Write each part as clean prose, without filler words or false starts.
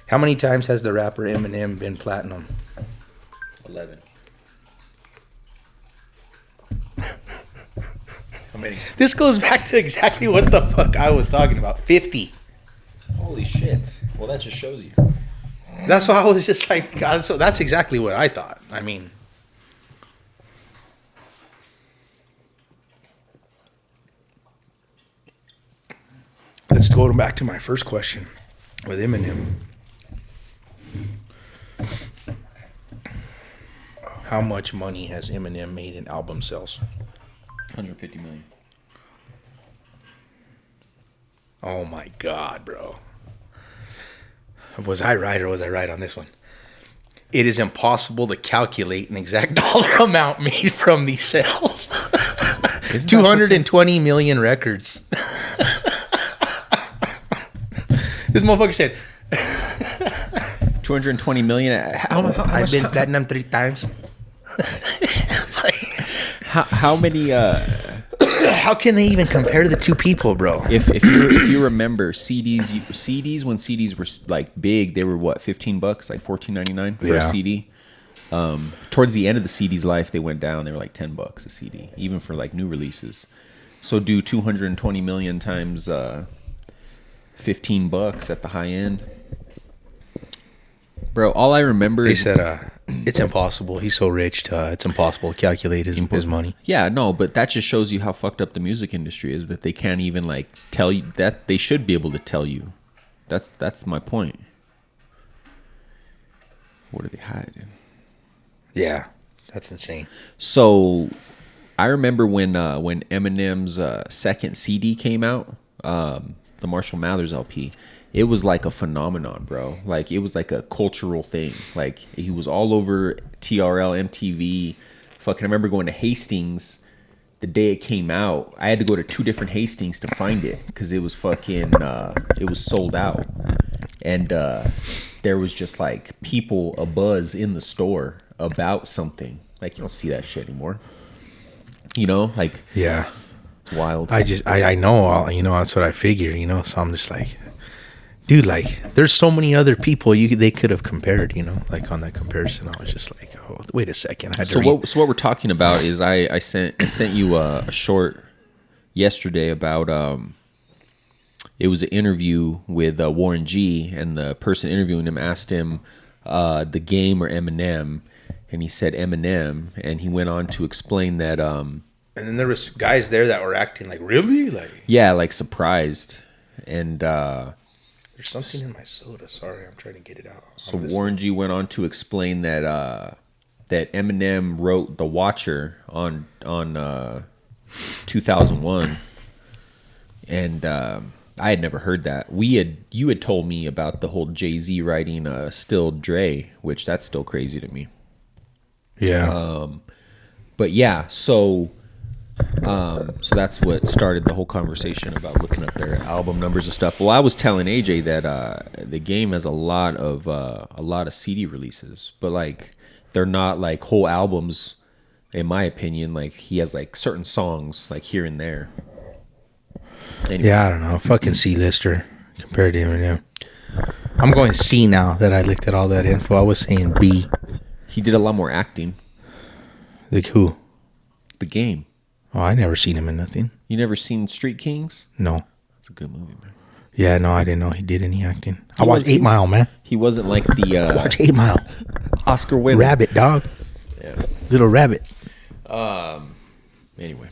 How many times has the rapper Eminem been platinum? 11. How many? This goes back to exactly what the fuck I was talking about. 50. Holy shit. Well, that just shows you. That's why I was just like, God, so that's exactly what I thought. I mean, let's go back to my first question with Eminem. How much money has Eminem made in album sales? 150 million. Oh my God, bro. Was I right or was I right on this one? It is impossible to calculate an exact dollar amount made from these sales. 220 million records. This motherfucker said, 220 million. How I've been platinum 3 times. It's like, how many? how can they even compare the two people, bro? If you remember CDs when CDs were like big, they were what, $15, like $14.99 for a CD. Towards the end of the CD's life, they went down. They were like $10 a CD, even for like new releases. So do 220 million times $15 at the high end. Bro, all I remember They is said it's impossible. He's so rich. It's impossible to calculate his money. yeah, no, but that just shows you how fucked up the music industry is, that they can't even like tell you that. They should be able to tell you. That's my point. What are they hiding? Yeah, that's insane. So I remember when Eminem's second CD came out, the Marshall Mathers LP. It was like a phenomenon, bro. Like, it was like a cultural thing. Like, he was all over TRL, MTV. Fucking, I remember going to Hastings the day it came out. I had to go to 2 different Hastings to find it because it was fucking, it was sold out. And there was just like people, a buzz in the store about something. Like, you don't see that shit anymore. You know, like, Yeah, it's wild. I know. That's what I figure. So I'm just like, dude, like, there's so many other people they could have compared. Like on that comparison, I was just like, oh, wait a second. I had to read. So what we're talking about is I sent you a short yesterday about it was an interview with Warren G, and the person interviewing him asked him The Game or Eminem, and he said Eminem, and he went on to explain that And then there was guys there that were acting like, really, like, yeah, like surprised. And there's something in my soda. Sorry, I'm trying to get it out. so Warren G went on to explain that that Eminem wrote The Watcher on 2001, and I had never heard that. You had told me about the whole Jay-Z writing Still Dre, which that's still crazy to me. Yeah. But yeah, so that's what started the whole conversation about looking up their album numbers and stuff. Well, I was telling AJ that The Game has a lot of CD releases, but like they're not like whole albums, in my opinion. Like, he has like certain songs like here and there. Anyway. Yeah, I don't know. Fucking C-lister compared to Eminem. I'm going C now that I looked at all that info. I was saying B. He did a lot more acting. Like who? The Game. Oh, I never seen him in nothing. You never seen Street Kings? No. That's a good movie, man. Yeah, no, I didn't know he did any acting. I watched 8 Mile, man. He wasn't like the Watch 8 Mile. Oscar winner. Rabbit, dog. Yeah. Little rabbit. Anyway.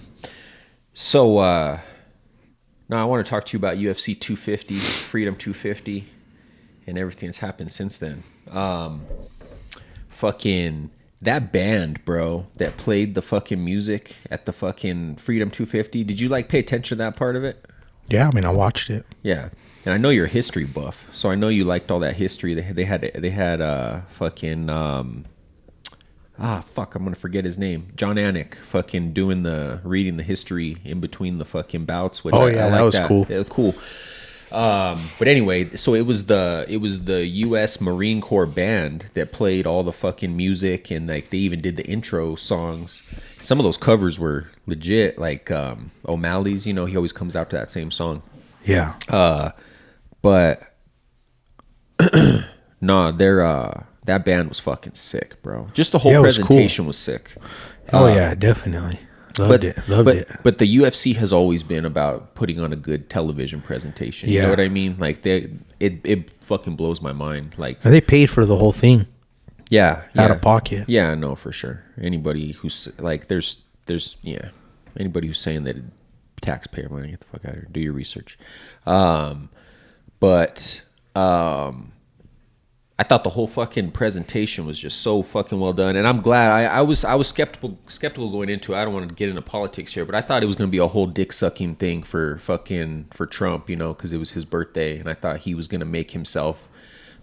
So now I want to talk to you about UFC 250, Freedom 250, and everything that's happened since then. Fucking that band, bro, that played the fucking music at the fucking Freedom 250. Did you like pay attention to that part of it? Yeah, I mean, I watched it. Yeah. And I know you're a history buff, so I know you liked all that history. They had fucking I'm gonna forget his name. John Anik fucking reading the history in between the fucking bouts. Which Oh, yeah, that was cool. It was cool. But anyway, so it was the U.S. Marine Corps band that played all the fucking music, and like they even did the intro songs. Some of those covers were legit, like O'Malley's. He always comes out to that same song. Yeah. But Nah, that band was fucking sick, bro. Just the whole Yeah, it was cool. presentation was sick. Oh yeah, definitely. Loved it. But the UFC has always been about putting on a good television presentation. You Yeah. know what I mean? Like it fucking blows my mind. Like They paid for the whole thing yeah, out of pocket. Yeah, no, for sure. Anybody who's like, there's anybody who's saying that taxpayer money, get the fuck out of here. Do your research. I thought the whole fucking presentation was just so fucking well done, and I'm glad. I was skeptical going into it. I don't want to get into politics here, but I thought it was going to be a whole dick sucking thing for Trump, you know, because it was his birthday, and I thought he was going to make himself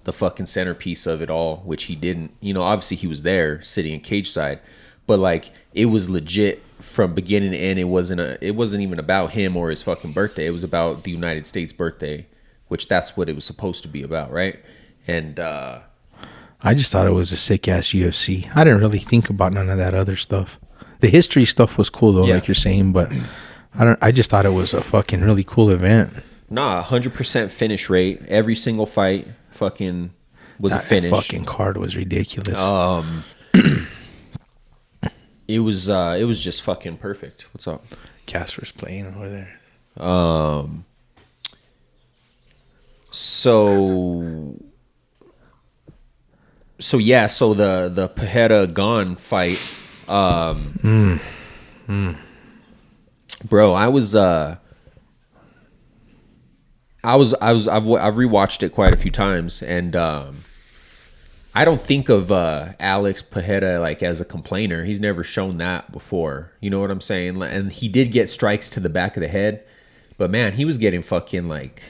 the fucking centerpiece of it all, which he didn't. You know, obviously he was there sitting in cage side, but like it was legit from beginning to end. It wasn't even about him or his fucking birthday. It was about the United States birthday, which that's what it was supposed to be about, right? And I just thought it was a sick ass UFC. I didn't really think about none of that other stuff. The history stuff was cool though, Yeah. like you're saying, but I just thought it was a fucking really cool event. 100% finish rate. Every single fight fucking was a That finish. fucking card was ridiculous. It was just fucking perfect. What's up? Casper's playing over there. So yeah, so the Pereira Gon fight, bro, I've rewatched it quite a few times, and I don't think of Alex Pereira like as a complainer. He's never shown that before. You know what I'm saying? And he did get strikes to the back of the head, but man, he was getting fucking like,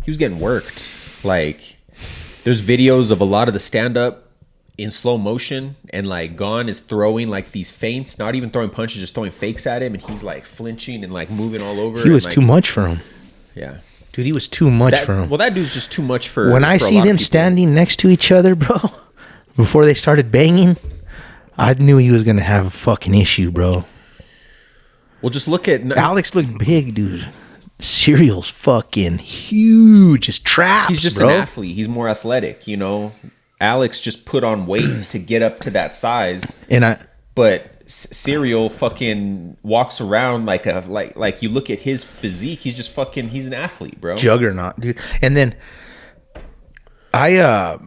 he was getting worked. Like, there's videos of a lot of the stand-up in slow motion, and like Gon is throwing like these feints, not even throwing punches, just throwing fakes at him, and he's like flinching and like moving all over. He was and, like, too much for him. Yeah. Dude, he was too much for him. Well, that dude's just too much for. When I for a see lot of them people. standing next to each other, bro, before they started banging, I knew he was gonna have a fucking issue, bro. Well, just look at Alex looked big, dude. Cereal's fucking huge. His traps, he's just bro. an athlete. He's more athletic, you know. Alex just put on weight to get up to that size, And but Serial fucking walks around like you look at his physique. He's just fucking. He's an athlete, bro. juggernaut, dude. And then I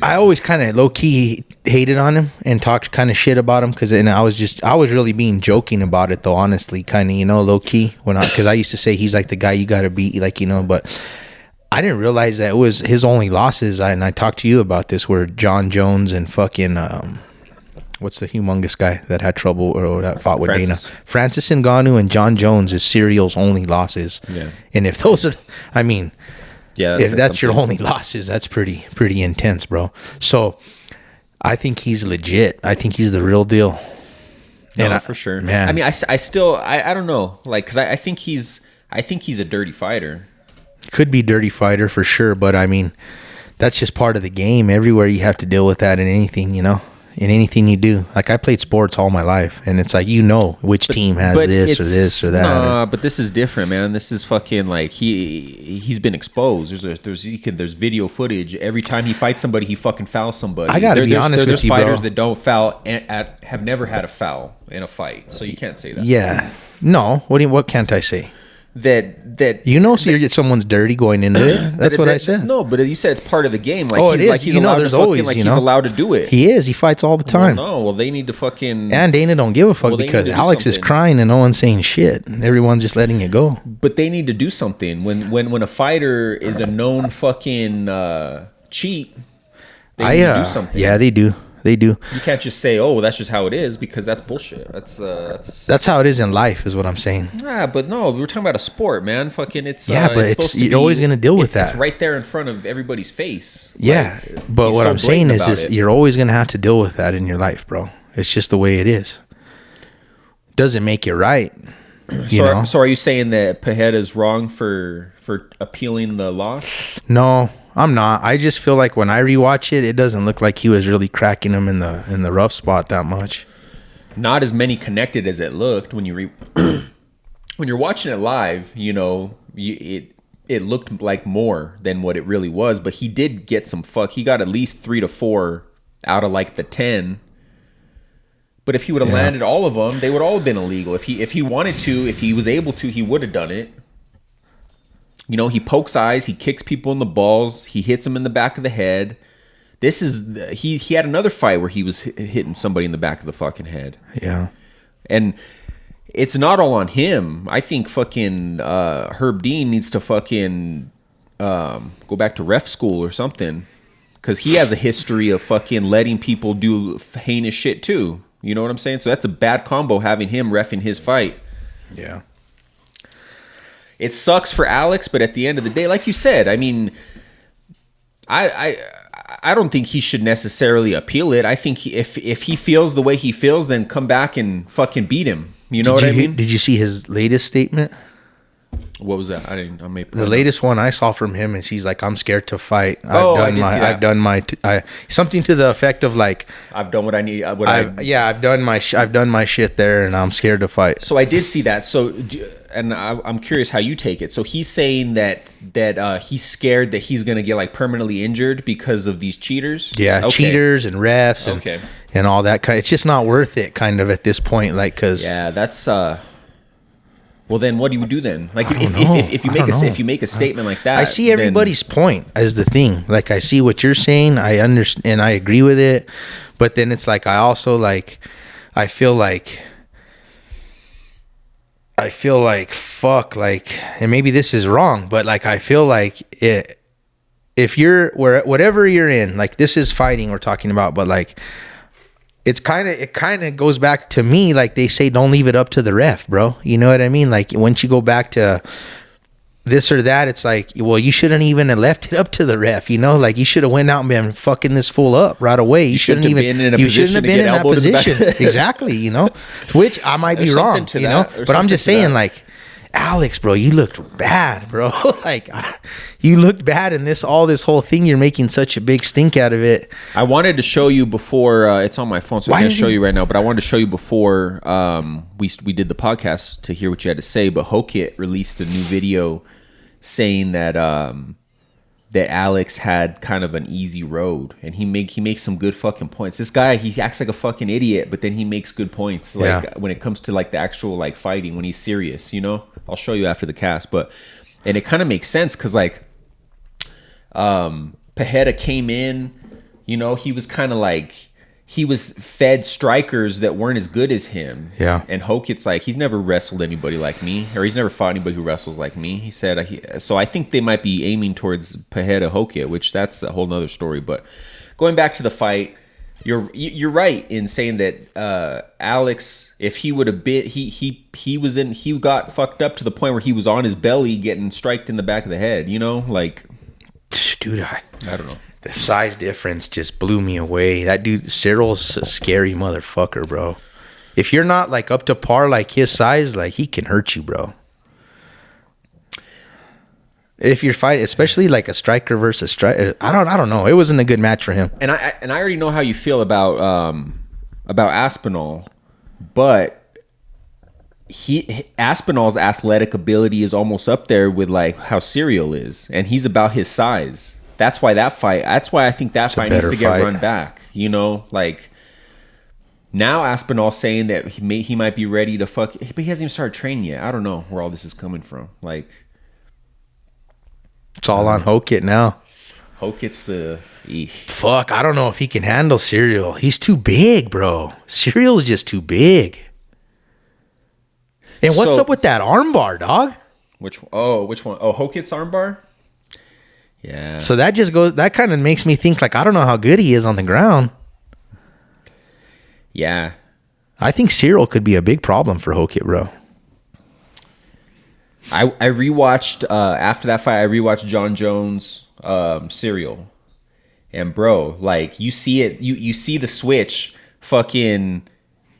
always kind of low key hated on him and talked kind of shit about him because I was really being joking about it though, honestly, kind of, you know, low key because I used to say he's like the guy you got to beat, like, you know, but I didn't realize that it was his only losses. And I talked to you about this, were John Jones and fucking what's the humongous guy that had trouble or that fought with Francis. Dana? Francis Ngannou and John Jones is Serial's only losses. Yeah. And if those are, I mean, Yeah, if that's your something. only losses, that's pretty intense, bro. So I think he's legit. I think he's the real deal. No, for sure. man. I mean, I don't know, like, because I think he's a dirty fighter. Could be dirty fighter for sure, but I mean, that's just part of the game. Everywhere you have to deal with that in anything, you know, in anything you do. Like, I played sports all my life, and it's like, you know, which team has this or this or that. Nah, but this is different, man. This is fucking like he's been exposed. There's video footage. Every time he fights somebody, he fucking fouls somebody. I gotta be honest with there's you, fighters bro. that don't foul have never had a foul in a fight, so you can't say that. Yeah. No. What can't I say? That You know, so you get someone's dirty going into it. That's what I said. No, but you said it's part of the game. Like, Oh, he's it is. like he's You know, allowed there's to fucking, always, like, you he's know. allowed to do it. He is. He fights all the Well, time. no, well, they need to fucking. And Dana don't give a fuck Well, they because need to do Alex is something. crying and no one's saying shit. Everyone's just letting it go. But they need to do something when a fighter is a known fucking cheat. They need to do something. Yeah, they do. They do. You can't just say, "Oh, that's just how it is," because that's bullshit. That's how it is in life, is what I'm saying. But no, we were talking about a sport, man. Fucking, it's Yeah, but supposed to you're be- always gonna deal with It's that. right there in front of everybody's face. Yeah, Like, but he's what so I'm saying blatant is about it. you're always gonna have to deal with that in your life, bro. It's just the way it is. Doesn't make it right. You know? So are you saying that Pereira's wrong for appealing the loss? No, I'm not. I just feel like when I rewatch it, it doesn't look like he was really cracking him in the rough spot that much. Not as many connected as it looked when you when you're watching it live. You know, it looked like more than what it really was, but he did get some he got at least 3 to 4 out of like the 10. But if he would have landed all of them, they would all have been illegal. If he wanted to, if he was able to, he would have done it. You know, he pokes eyes, he kicks people in the balls, he hits them in the back of the head. This is he had another fight where he was hitting somebody in the back of the fucking head. Yeah. And it's not all on him. I think fucking Herb Dean needs to fucking go back to ref school or something, because he has a history of fucking letting people do heinous shit too. You know what I'm saying? So that's a bad combo, having him reffing his fight. Yeah. It sucks for Alex, but at the end of the day, like you said, I mean, I don't think he should necessarily appeal it. I think if he feels the way he feels, then come back and fucking beat him. You know what I mean? Did you see his latest statement? What was that? I didn't. I made the latest one I saw from him is he's like, I'm scared to fight. I've something to the effect of like, I've done what I need. I've done my shit there, and I'm scared to fight. So I did see that. So, and I'm curious how you take it. So he's saying that he's scared that he's gonna get like permanently injured because of these cheaters. Yeah, okay. Cheaters and refs and all that kind. It's just not worth it, kind of, at this point. Like, because that's. Well, then what do you do then? Like, if you make a statement like that, I see everybody's point as the thing. Like, I see what you're saying. I understand and I agree with it. But then it's like, I also like, I feel like fuck, like, and maybe this is wrong, but like, I feel like if you're whatever you're in, like, this is fighting we're talking about, but like, it kind of goes back to me, like they say, don't leave it up to the ref, bro. You know what I mean? Like, once you go back to this or that, it's like, well, you shouldn't even have left it up to the ref. You know, like, you should have went out and been fucking this fool up right away. You shouldn't have been in that position. Exactly. You know, which I might be wrong. You know, but I'm just saying, like, Alex, bro, you looked bad, bro. Like, you looked bad in this whole thing. You're making such a big stink out of it. I wanted to show you before. It's on my phone, so I can't show you right now. But I wanted to show you before we did the podcast to hear what you had to say. But Hokit released a new video saying that that Alex had kind of an easy road, and he makes some good fucking points. This guy, he acts like a fucking idiot, but then he makes good points. Like, when it comes to like the actual like fighting, when he's serious, you know. I'll show you after the cast, and it kind of makes sense because like Pereira came in, you know, he was kind of like, he was fed strikers that weren't as good as him. Yeah. And Hokit's like, he's never wrestled anybody like me, or he's never fought anybody who wrestles like me. He said, so I think they might be aiming towards Pereira Hokit, which that's a whole nother story. But going back to the fight, you're right in saying that Alex, if he would have bit, he got fucked up to the point where he was on his belly getting striked in the back of the head. You know, like, dude, I don't know. The size difference just blew me away. That dude, Cyril's a scary motherfucker, bro. If you're not like up to par, like his size, like, he can hurt you, bro. If you're fighting, especially like a striker versus striker, I don't know. It wasn't a good match for him. And I already know how you feel about Aspinall, but Aspinall's athletic ability is almost up there with like how Cyril is, and he's about his size. That's why I think that fight needs to get run back. You know, like, now Aspinall saying that he might be ready to fuck, but he hasn't even started training yet. I don't know where all this is coming from. Like, it's all on Hokit now. Hokit's the fuck. I don't know if he can handle Cyril. He's too big, bro. Cyril's just too big. And what's up with that armbar, dog? Which one? Oh, Hokit's armbar? Yeah. So that kind of makes me think, like, I don't know how good he is on the ground. Yeah. I think Cyril could be a big problem for Hokit, bro. I rewatched after that fight. I rewatched John Jones Cyril, and bro, like, you see it. You see the switch. Fucking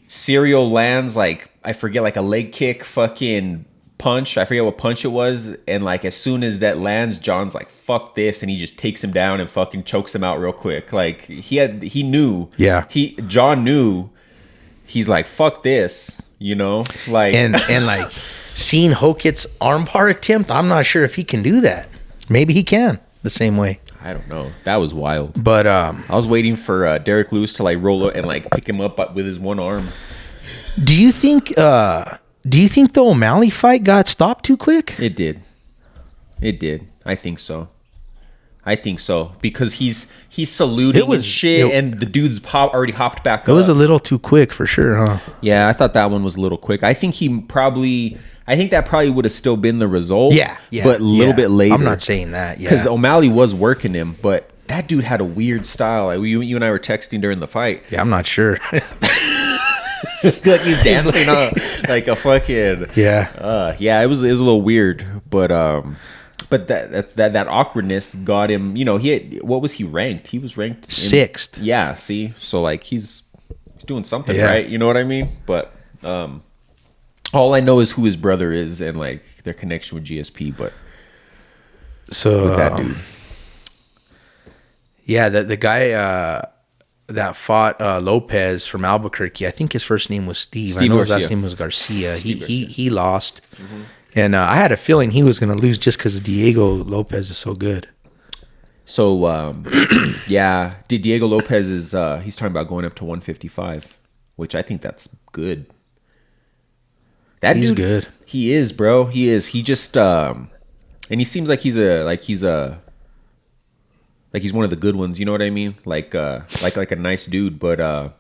Cyril lands, like, I forget, like a leg kick, fucking punch. I forget what punch it was, and like, as soon as that lands, John's like, fuck this, and he just takes him down and fucking chokes him out real quick. Like, he knew. Yeah. John knew. He's like, fuck this, you know, like, and like. seeing Hokett's armbar attempt, I'm not sure if he can do that. Maybe he can the same way. I don't know. That was wild. But I was waiting for Derek Lewis to like roll up and like pick him up with his one arm. do you think the O'Malley fight got stopped too quick? It did. I think so. Because he's saluting and shit, and the dude's already hopped back up. It was a little too quick for sure, huh? Yeah, I thought that one was a little quick. I think that probably would have still been the result. Yeah, but a little bit later. I'm not saying that. Yeah, because O'Malley was working him, but that dude had a weird style. Like you and I were texting during the fight. yeah, I'm not sure. Like he's dancing on like a fucking Yeah. It was a little weird, but that awkwardness got him. You know, what was he ranked? He was ranked Sixth. Yeah, see, so like he's doing something Yeah. right. You know what I mean? But all I know is who his brother is and like their connection with GSP. But So with that dude, yeah, the guy that fought Lopez from Albuquerque, I think his first name was Steve. Steve I know his Garcia. last name was Garcia. He lost, and I had a feeling he was going to lose just because Diego Lopez is so good. so yeah, Diego Lopez is he's talking about going up to 155, which I think that's good. He's Dude, good. He is, bro. He is. He just and he seems like he's one of the good ones. You know what I mean? Like a nice dude. But I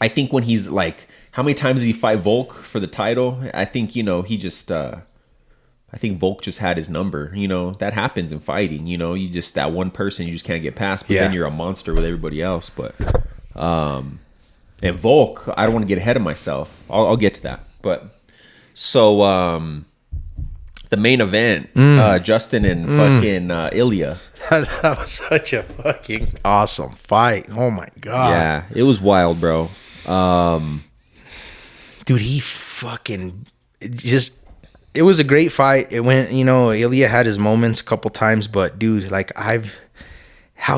think when he's like, how many times did he fight Volk for the title? I think he just. I think Volk just had his number. You know that happens in fighting. You know, you just that one person you just can't get past. But then you're a monster with everybody else. But and Volk, I don't want to get ahead of myself. I'll get to that. But so the main event, Justin and fucking Ilya. That was such a fucking awesome fight. Oh my god. Yeah, it was wild, bro. Dude, he fucking just. It was a great fight. It went, Ilya had his moments a couple times, but dude, like how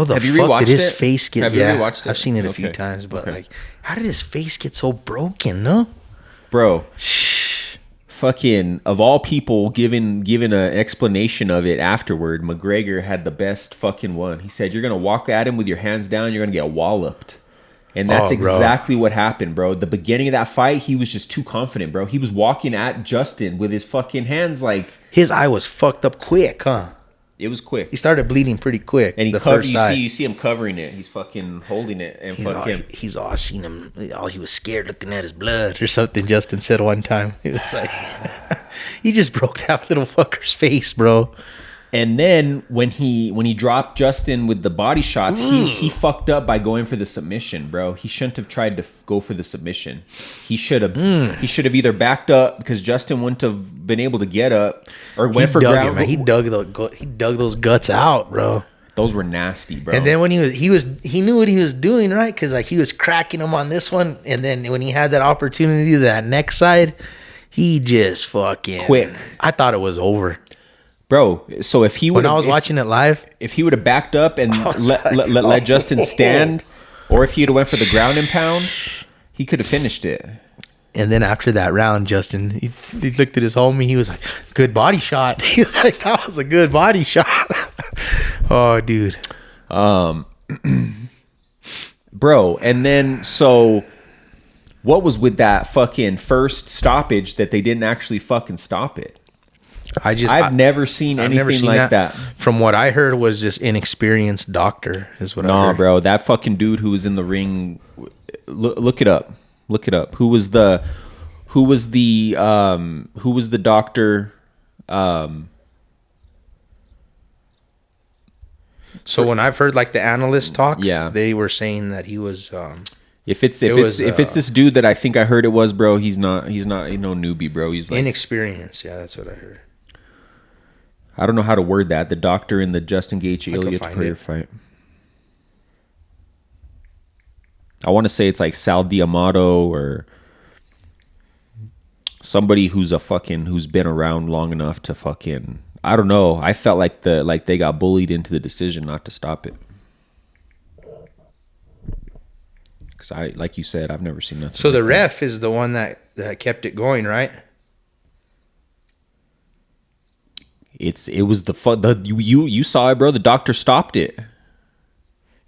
the Have you fuck rewatched did his it? face get? Have you Yeah, rewatched it? I've seen it a few Okay. times, but Okay. like, how did his face get so broken? No, Bro, fucking of all people giving an explanation of it afterward, McGregor had the best fucking one. He said, "You're gonna walk at him with your hands down, you're gonna get walloped." And that's Oh, bro. exactly what happened, bro. The beginning of that fight, he was just too confident, bro. He was walking at Justin with his fucking hands like his eye was fucked up quick, huh? it was quick. He started bleeding pretty quick. And the first eye. you see him covering it. He's fucking holding it and He's all I seen him. All he was scared looking at his blood or something. Justin said one time. It was like he just broke that little fucker's face, bro. And then when he dropped Justin with the body shots, he fucked up by going for the submission, bro. He shouldn't have tried to go for the submission. He should have either backed up because Justin wouldn't have been able to get up, or went for dug ground. him, man. He dug those guts out, bro. Those were nasty, bro. And then when he knew what he was doing, right? Because like he was cracking him on this one, and then when he had that opportunity to that next side, he just fucking Quick. I thought it was over. Bro, so if he would When I was watching it live, if he would have backed up and let Justin stand, or if he'd have went for the ground and pound, he could have finished it. and then after that round, Justin, he looked at his homie. He was like, "Good body shot." He was like, "That was a good body shot." Oh, dude. Bro, and then so what was with that fucking first stoppage that they didn't actually fucking stop it? I've never seen anything like that. From what I heard was just inexperienced doctor is what I Nah, heard. bro, that fucking dude who was in the ring, look it up. Look it up. Who was the doctor? So when I've heard like the analysts talk, Yeah. they were saying that he was If it's was, this dude that I think I heard it was, bro, he's not newbie, bro. He's like, inexperienced. Yeah, that's what I heard. I don't know how to word that. The doctor in the Justin Gaethje Ilya find Prayer it. fight. I want to say it's like Sal D'Amato or somebody who's been around long enough to fucking, I don't know. I felt like they got bullied into the decision not to stop it. Cause like you said, I've never seen nothing. So like the that. ref is the one that kept it going, right? it was you saw it, bro. The doctor stopped it.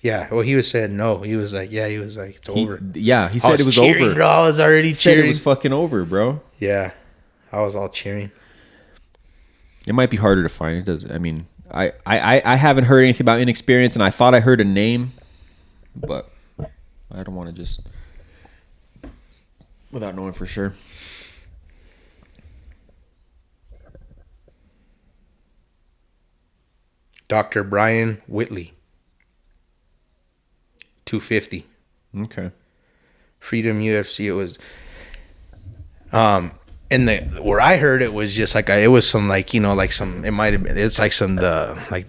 Yeah, well, he was saying no. He was like, it's over. He said it was cheering, over. Bro, I was already He said cheering. it was fucking over, bro. Yeah, I was all cheering. It might be harder to find. It does. I mean, I haven't heard anything about Inexperience, and I thought I heard a name, but I don't want to just without knowing for sure. Dr. Brian Whitley, 250. Okay. Freedom UFC. It was, and where I heard it was just like it was some like it might have been, it's like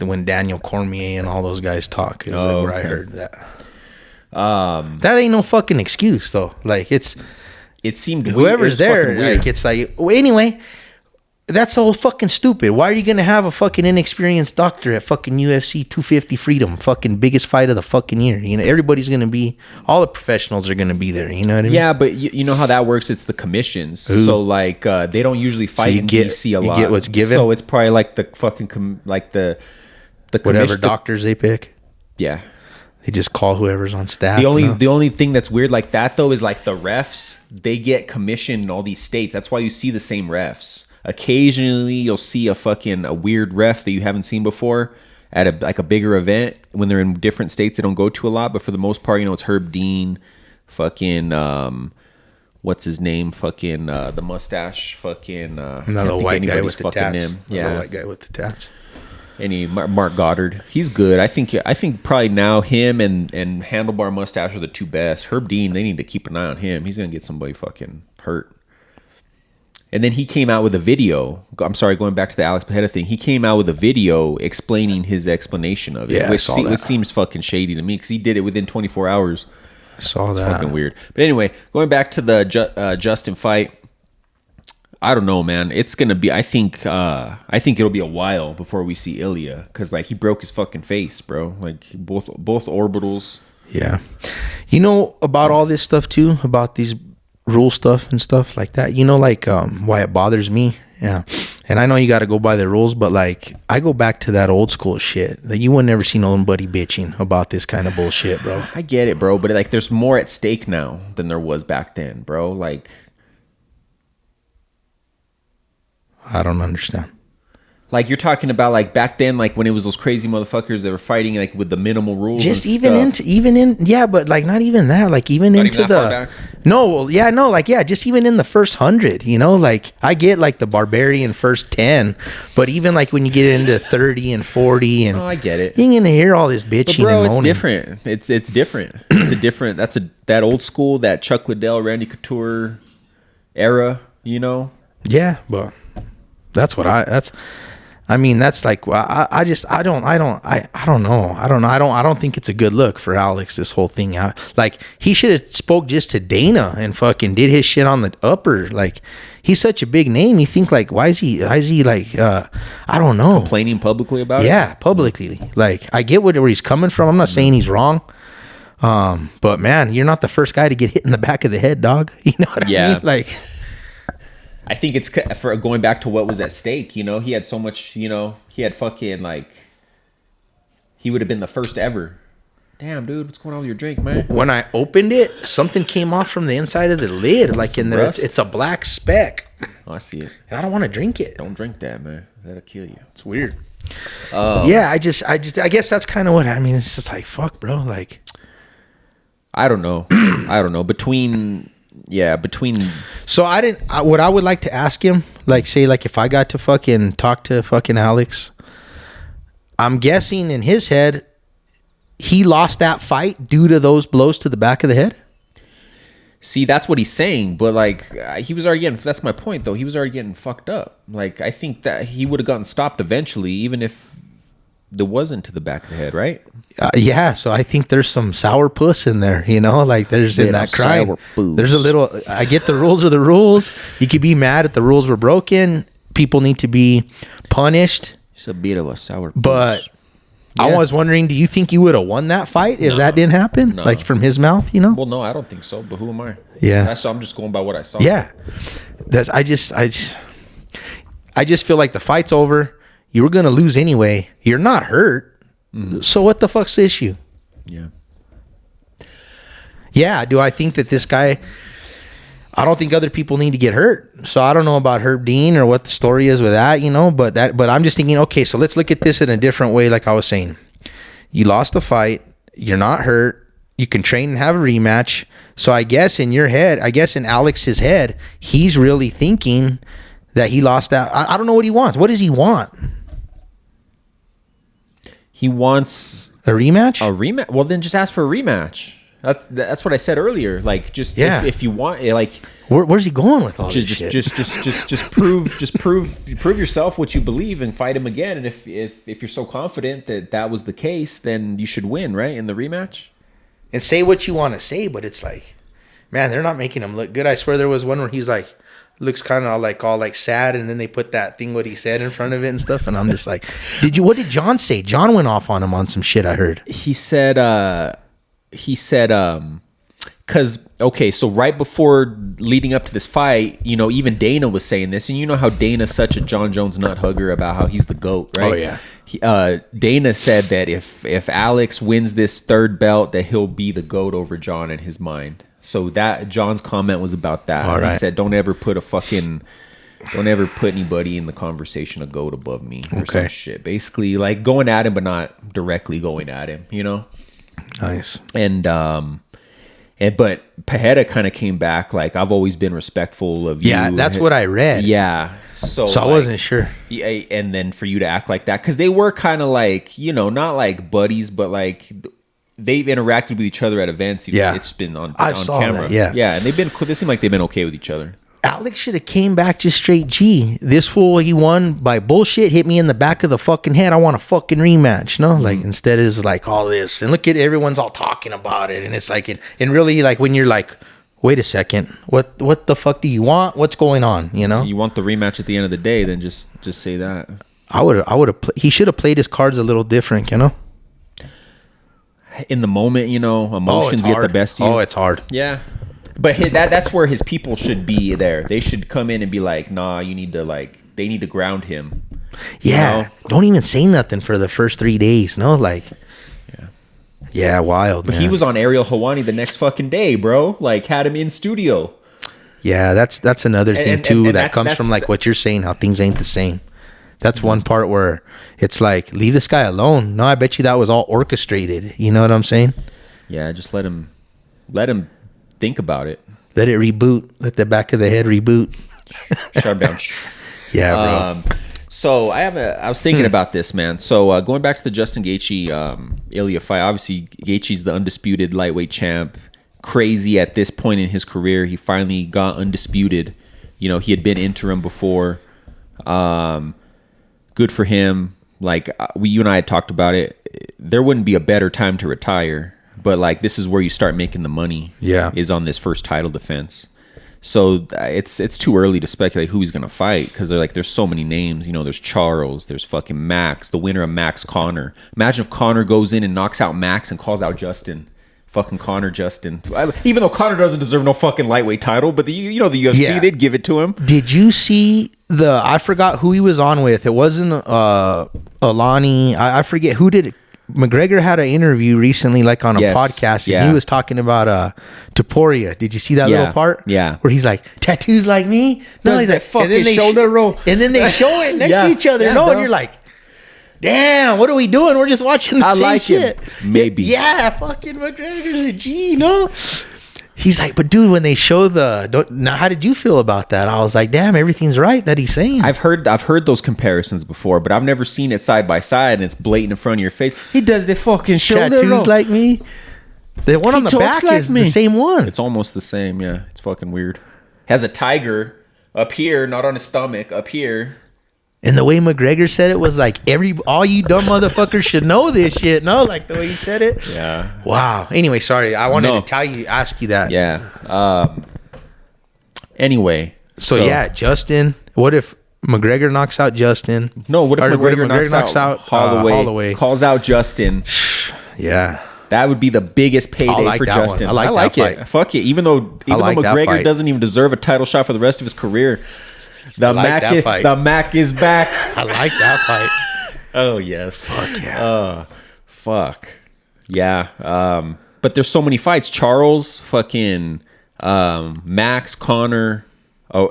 when Daniel Cormier and all those guys talk is where I heard that. That ain't no fucking excuse though. Like it seemed whoever's there, like it's like anyway. That's so fucking stupid. Why are you gonna have a fucking inexperienced doctor at fucking UFC 250 Freedom, fucking biggest fight of the fucking year? You know, everybody's gonna be, all the professionals are gonna be there. You know what I mean? Yeah, but you know how that works. It's the commissions. Ooh. So like they don't usually fight in DC a lot. You get what's given. So it's probably like the fucking like the whatever doctors they pick. Yeah. They just call whoever's on staff. The only thing that's weird like that though is like the refs. They get commissioned in all these states. That's why you see the same refs. Occasionally, you'll see a weird ref that you haven't seen before at a bigger event when they're in different states they don't go to a lot. But for the most part, it's Herb Dean, fucking what's his name, fucking the mustache, fucking another white guy with the tats. Name. Yeah, another white guy with the tats. Mark Goddard, he's good. I think probably now him and Handlebar Mustache are the two best. Herb Dean, they need to keep an eye on him. He's gonna get somebody fucking hurt. And then he came out with a video. I'm sorry, going back to the Alex Pereira thing. He came out with a video explaining his explanation of it, yeah, which seems fucking shady to me because he did it within 24 hours. I saw it's that. Fucking weird. But anyway, going back to the Justin fight, I don't know, man. It's gonna be. I think it'll be a while before we see Ilya because like he broke his fucking face, bro. Like both orbitals. Yeah, you know about all this stuff too, about these rule stuff and stuff like that, like why it bothers me. Yeah, and I know you got to go by the rules, but like I go back to that old school shit that you would never see nobody bitching about this kind of bullshit, bro. I get it, bro, but like there's more at stake now than there was back then, bro. Like I don't understand. Like you're talking about like back then, like when it was those crazy motherfuckers that were fighting like with the minimal rules. Just yeah, but like not even that, like even not into even just even in the first 100, like I get like the barbarian first 10, but even like when you get into 30 and 40 and I get it. You're gonna hear all this bitching. But bro, and moaning. It's different. It's different. That's that old school, that Chuck Liddell, Randy Couture era, Yeah, but that's what that's like, I don't know. I don't think it's a good look for Alex, this whole thing out. Like he should have spoke just to Dana and fucking did his shit on the upper. Like he's such a big name. You think like, why is he like, I don't know. Complaining publicly about it? Yeah, publicly. Like I get where he's coming from. I'm not saying he's wrong. But man, you're not the first guy to get hit in the back of the head, dog. You know what I mean? Like, I think it's for going back to what was at stake. He had so much, he had fucking like, he would have been the first ever. Damn, dude, what's going on with your drink, man? When I opened it, something came off from the inside of the lid. Like in there, it's a black speck. Oh, I see it. And I don't want to drink it. Don't drink that, man. That'll kill you. It's weird. Yeah, I guess that's kind of what I mean. It's just like, fuck, bro. Like, I don't know. Between. So what I would like to ask him, like say like if I got to fucking talk to fucking Alex, I'm guessing in his head he lost that fight due to those blows to the back of the head. See, that's what he's saying, but like he was already getting, that's my point though, he was already getting fucked up. Like I think that he would have gotten stopped eventually, even if there wasn't to the back of the head, right? Yeah, so I think there's some sour puss in there, like there's in that crime. There's a little, I get the rules are the rules. You could be mad if the rules were broken. People need to be punished. It's a bit of a sour puss. But yeah. I was wondering, do you think you would have won that fight if that didn't happen? No. Like from his mouth, Well, no, I don't think so, but who am I? Yeah. I'm just going by what I saw. Yeah. I just feel like the fight's over. You were gonna lose anyway. You're not hurt. So what the fuck's the issue? Yeah. Yeah. Do I think that this guy? I don't think other people need to get hurt. So I don't know about Herb Dean or what the story is with that, but I'm just thinking, okay, so let's look at this in a different way. Like I was saying, you lost the fight. You're not hurt. You can train and have a rematch. So I guess in your head, in Alex's head, he's really thinking that he lost that. I don't know what he wants. What does he want? He wants a rematch? A rematch? Well, then just ask for a rematch. That's what I said earlier. Like, just if you want, like, where's he going with all this shit? Just prove yourself what you believe and fight him again. And if you're so confident that was the case, then you should win, right, in the rematch. And say what you want to say, but it's like, man, they're not making him look good. I swear there was one where he's like, looks kind of all sad, and then they put that thing what he said in front of it and stuff, and I'm just like, what did John say? John went off on him on some shit, I heard. He said because okay, so right before leading up to this fight, even Dana was saying this, and you know how Dana's such a John Jones nut hugger about how he's the GOAT, right? Oh yeah. Dana said that if Alex wins this third belt, that he'll be the GOAT over John in his mind. So that John's comment was about that. All right. He said, don't ever put anybody in the conversation of GOAT above me or some shit. Basically, like going at him, but not directly going at him, Nice. And but Pereira kind of came back like, I've always been respectful of you. Yeah, that's what I read. Yeah. So I wasn't sure. Yeah, and then for you to act like that, because they were kind of like, not like buddies, but like they've interacted with each other at events. Yeah. It's been on saw camera. That, yeah. Yeah, and they seem like they've been okay with each other. Alex should have came back just straight G. This fool, he won by bullshit, hit me in the back of the fucking head. I want a fucking rematch. No, like instead it's like all this. And look at everyone's all talking about it. And it's like, and really like when you're like, wait a second, what the fuck do you want? What's going on? You want the rematch at the end of the day, then just say that. I would have he should have played his cards a little different, In the moment, emotions get the best of you. Oh, it's hard. Yeah. But that's where his people should be there. They should come in and be like, nah, they need to ground him. Yeah. Don't even say nothing for the first 3 days. No, like, yeah, wild. But man. He was on Ariel Helwani the next fucking day, bro. Like, had him in studio. Yeah, that's another thing too. That comes from like what you're saying, how things ain't the same. That's one part where it's like, leave this guy alone. No, I bet you that was all orchestrated. You know what I'm saying? Yeah, just let him think about it. Let it reboot. Let the back of the head reboot. Shut down. Yeah, bro. So I was thinking about this, man. So going back to the Justin Gaethje Ilya fight, obviously Gaethje's the undisputed lightweight champ. Crazy at this point in his career, he finally got undisputed. He had been interim before. Good for him. Like you and I had talked about it. There wouldn't be a better time to retire. But like this is where you start making the money. Yeah, is on this first title defense. So it's too early to speculate who he's gonna fight because there's so many names. There's Charles, there's fucking Max, the winner of Max Connor. Imagine if Connor goes in and knocks out Max and calls out Justin. Fucking Connor Justin. Even though Connor doesn't deserve no fucking lightweight title, but the UFC they'd give it to him. Did you see I forgot who he was on with. It wasn't Alani. I forget who did it. McGregor had an interview recently, like on a podcast, and he was talking about Topuria. Did you see that little part? Yeah, where he's like, tattoos like me. No, he's like, fucking shoulder roll, and then they show it next to each other. No, and you're like, damn, what are we doing? We're just watching the same shit. Maybe. Yeah, fucking McGregor's a G. No. He's like, but dude, when they show now, how did you feel about that? I was like, damn, everything's right that he's saying. I've heard those comparisons before, but I've never seen it side by side, and it's blatant in front of your face. He does the fucking shoulder tattoos roll. Like me. The one on the back is the same one. It's almost the same. Yeah, it's fucking weird. Has a tiger up here, not on his stomach, up here. And the way McGregor said it was like, all you dumb motherfuckers should know this shit. No, like the way he said it. Yeah. Wow. Anyway, sorry. I wanted to ask you that. Yeah. Anyway. So yeah, Justin. What if McGregor knocks out Justin? No, what if McGregor knocks out Holloway? Calls out Justin. Yeah. That would be the biggest payday for Justin. I like it. Fuck it. Even though McGregor doesn't even deserve a title shot for the rest of his career. The like Mac that is, fight. the Mac is back. I like that fight. Oh yes. Fuck yeah. Fuck. Yeah. But there's so many fights. Charles, fucking Max, Connor,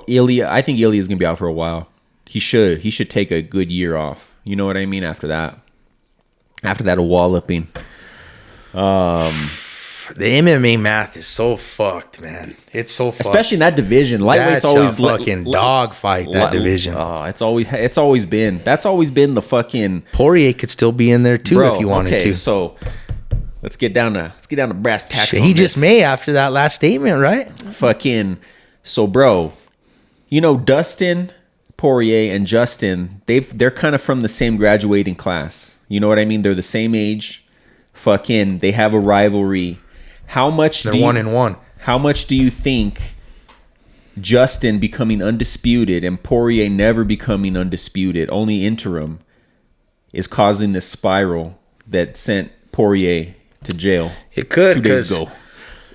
Ilya. I think Ilya's gonna be out for a while. He should take a good year off. You know what I mean? After that a walloping. The MMA math is so fucked, man. It's so fucked. Especially in that division. Lightweight's That's always a fucking dog fight, that division. Oh, it's always been the fucking Poirier could still be in there too if you wanted to. So let's get down to brass tacks. Shit, he just may after that last statement, right? Fucking so, bro. You know Dustin Poirier and Justin. They're kind of from the same graduating class. You know what I mean? They're the same age. Fucking, they have a rivalry. How much? They're 1-1. How much do you think Justin becoming undisputed and Poirier never becoming undisputed, only interim, is causing this spiral that sent Poirier to jail? It could 2 days ago.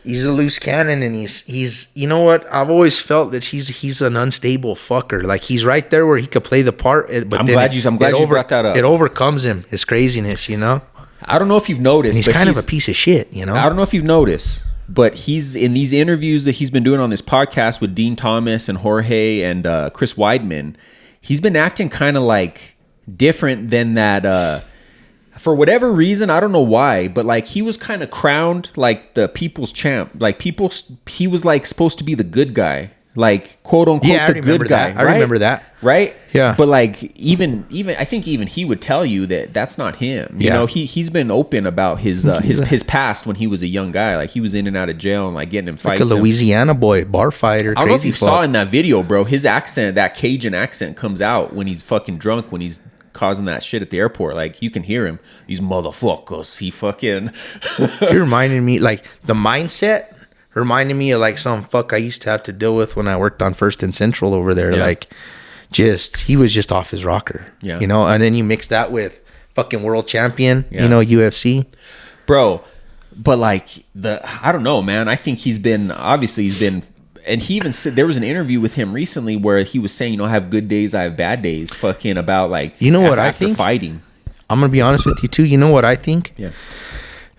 He's a loose cannon, and he's you know what? I've always felt that he's an unstable fucker. Like he's right there where he could play the part. But I'm glad you brought that up. It overcomes him, his craziness, you know. I don't know if you've noticed. And he's kind of a piece of shit, you know. I don't know if you've noticed, but he's in these interviews that he's been doing on this podcast with Dean Thomas and Jorge and Chris Weidman. He's been acting kind of like different than that. For whatever reason, I don't know why, but like he was kind of crowned like the people's champ. Like he was like supposed to be the good guy, like quote unquote the good guy. I remember that. Right? Yeah. But like even I think even he would tell you that that's not him. You know, he's been open about his past when he was a young guy. Like he was in and out of jail and like getting in fights. Like a Louisiana boy, bar fighter. I don't know if you saw in that video, bro. His accent, that Cajun accent, comes out when he's fucking drunk, when he's causing that shit at the airport. Like you can hear him. These motherfuckers. He fucking. He reminded me, like the mindset reminded me of like some fuck I used to have to deal with when I worked on First and Central over there. Yeah. Like he was just off his rocker. Yeah. You know, and then you mix that with fucking world champion, Yeah. you know, UFC. Bro, but like I don't know, man. I think he's been, and he even said, there was an interview with him recently where he was saying, you know, I have good days, I have bad days, fucking about like, you know what I after think? Fighting. I'm going to be honest with you too. You know what I think? Yeah.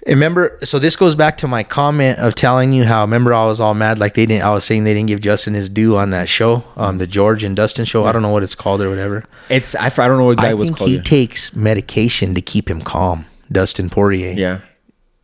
Remember, so this goes back to my comment of telling you how, remember I was all mad like I was saying they didn't give Justin his due on that show, the George and Dustin show. I don't know what it's called or whatever. I don't know exactly what it's I think called. he takes medication to keep him calm, Dustin Poirier. Yeah.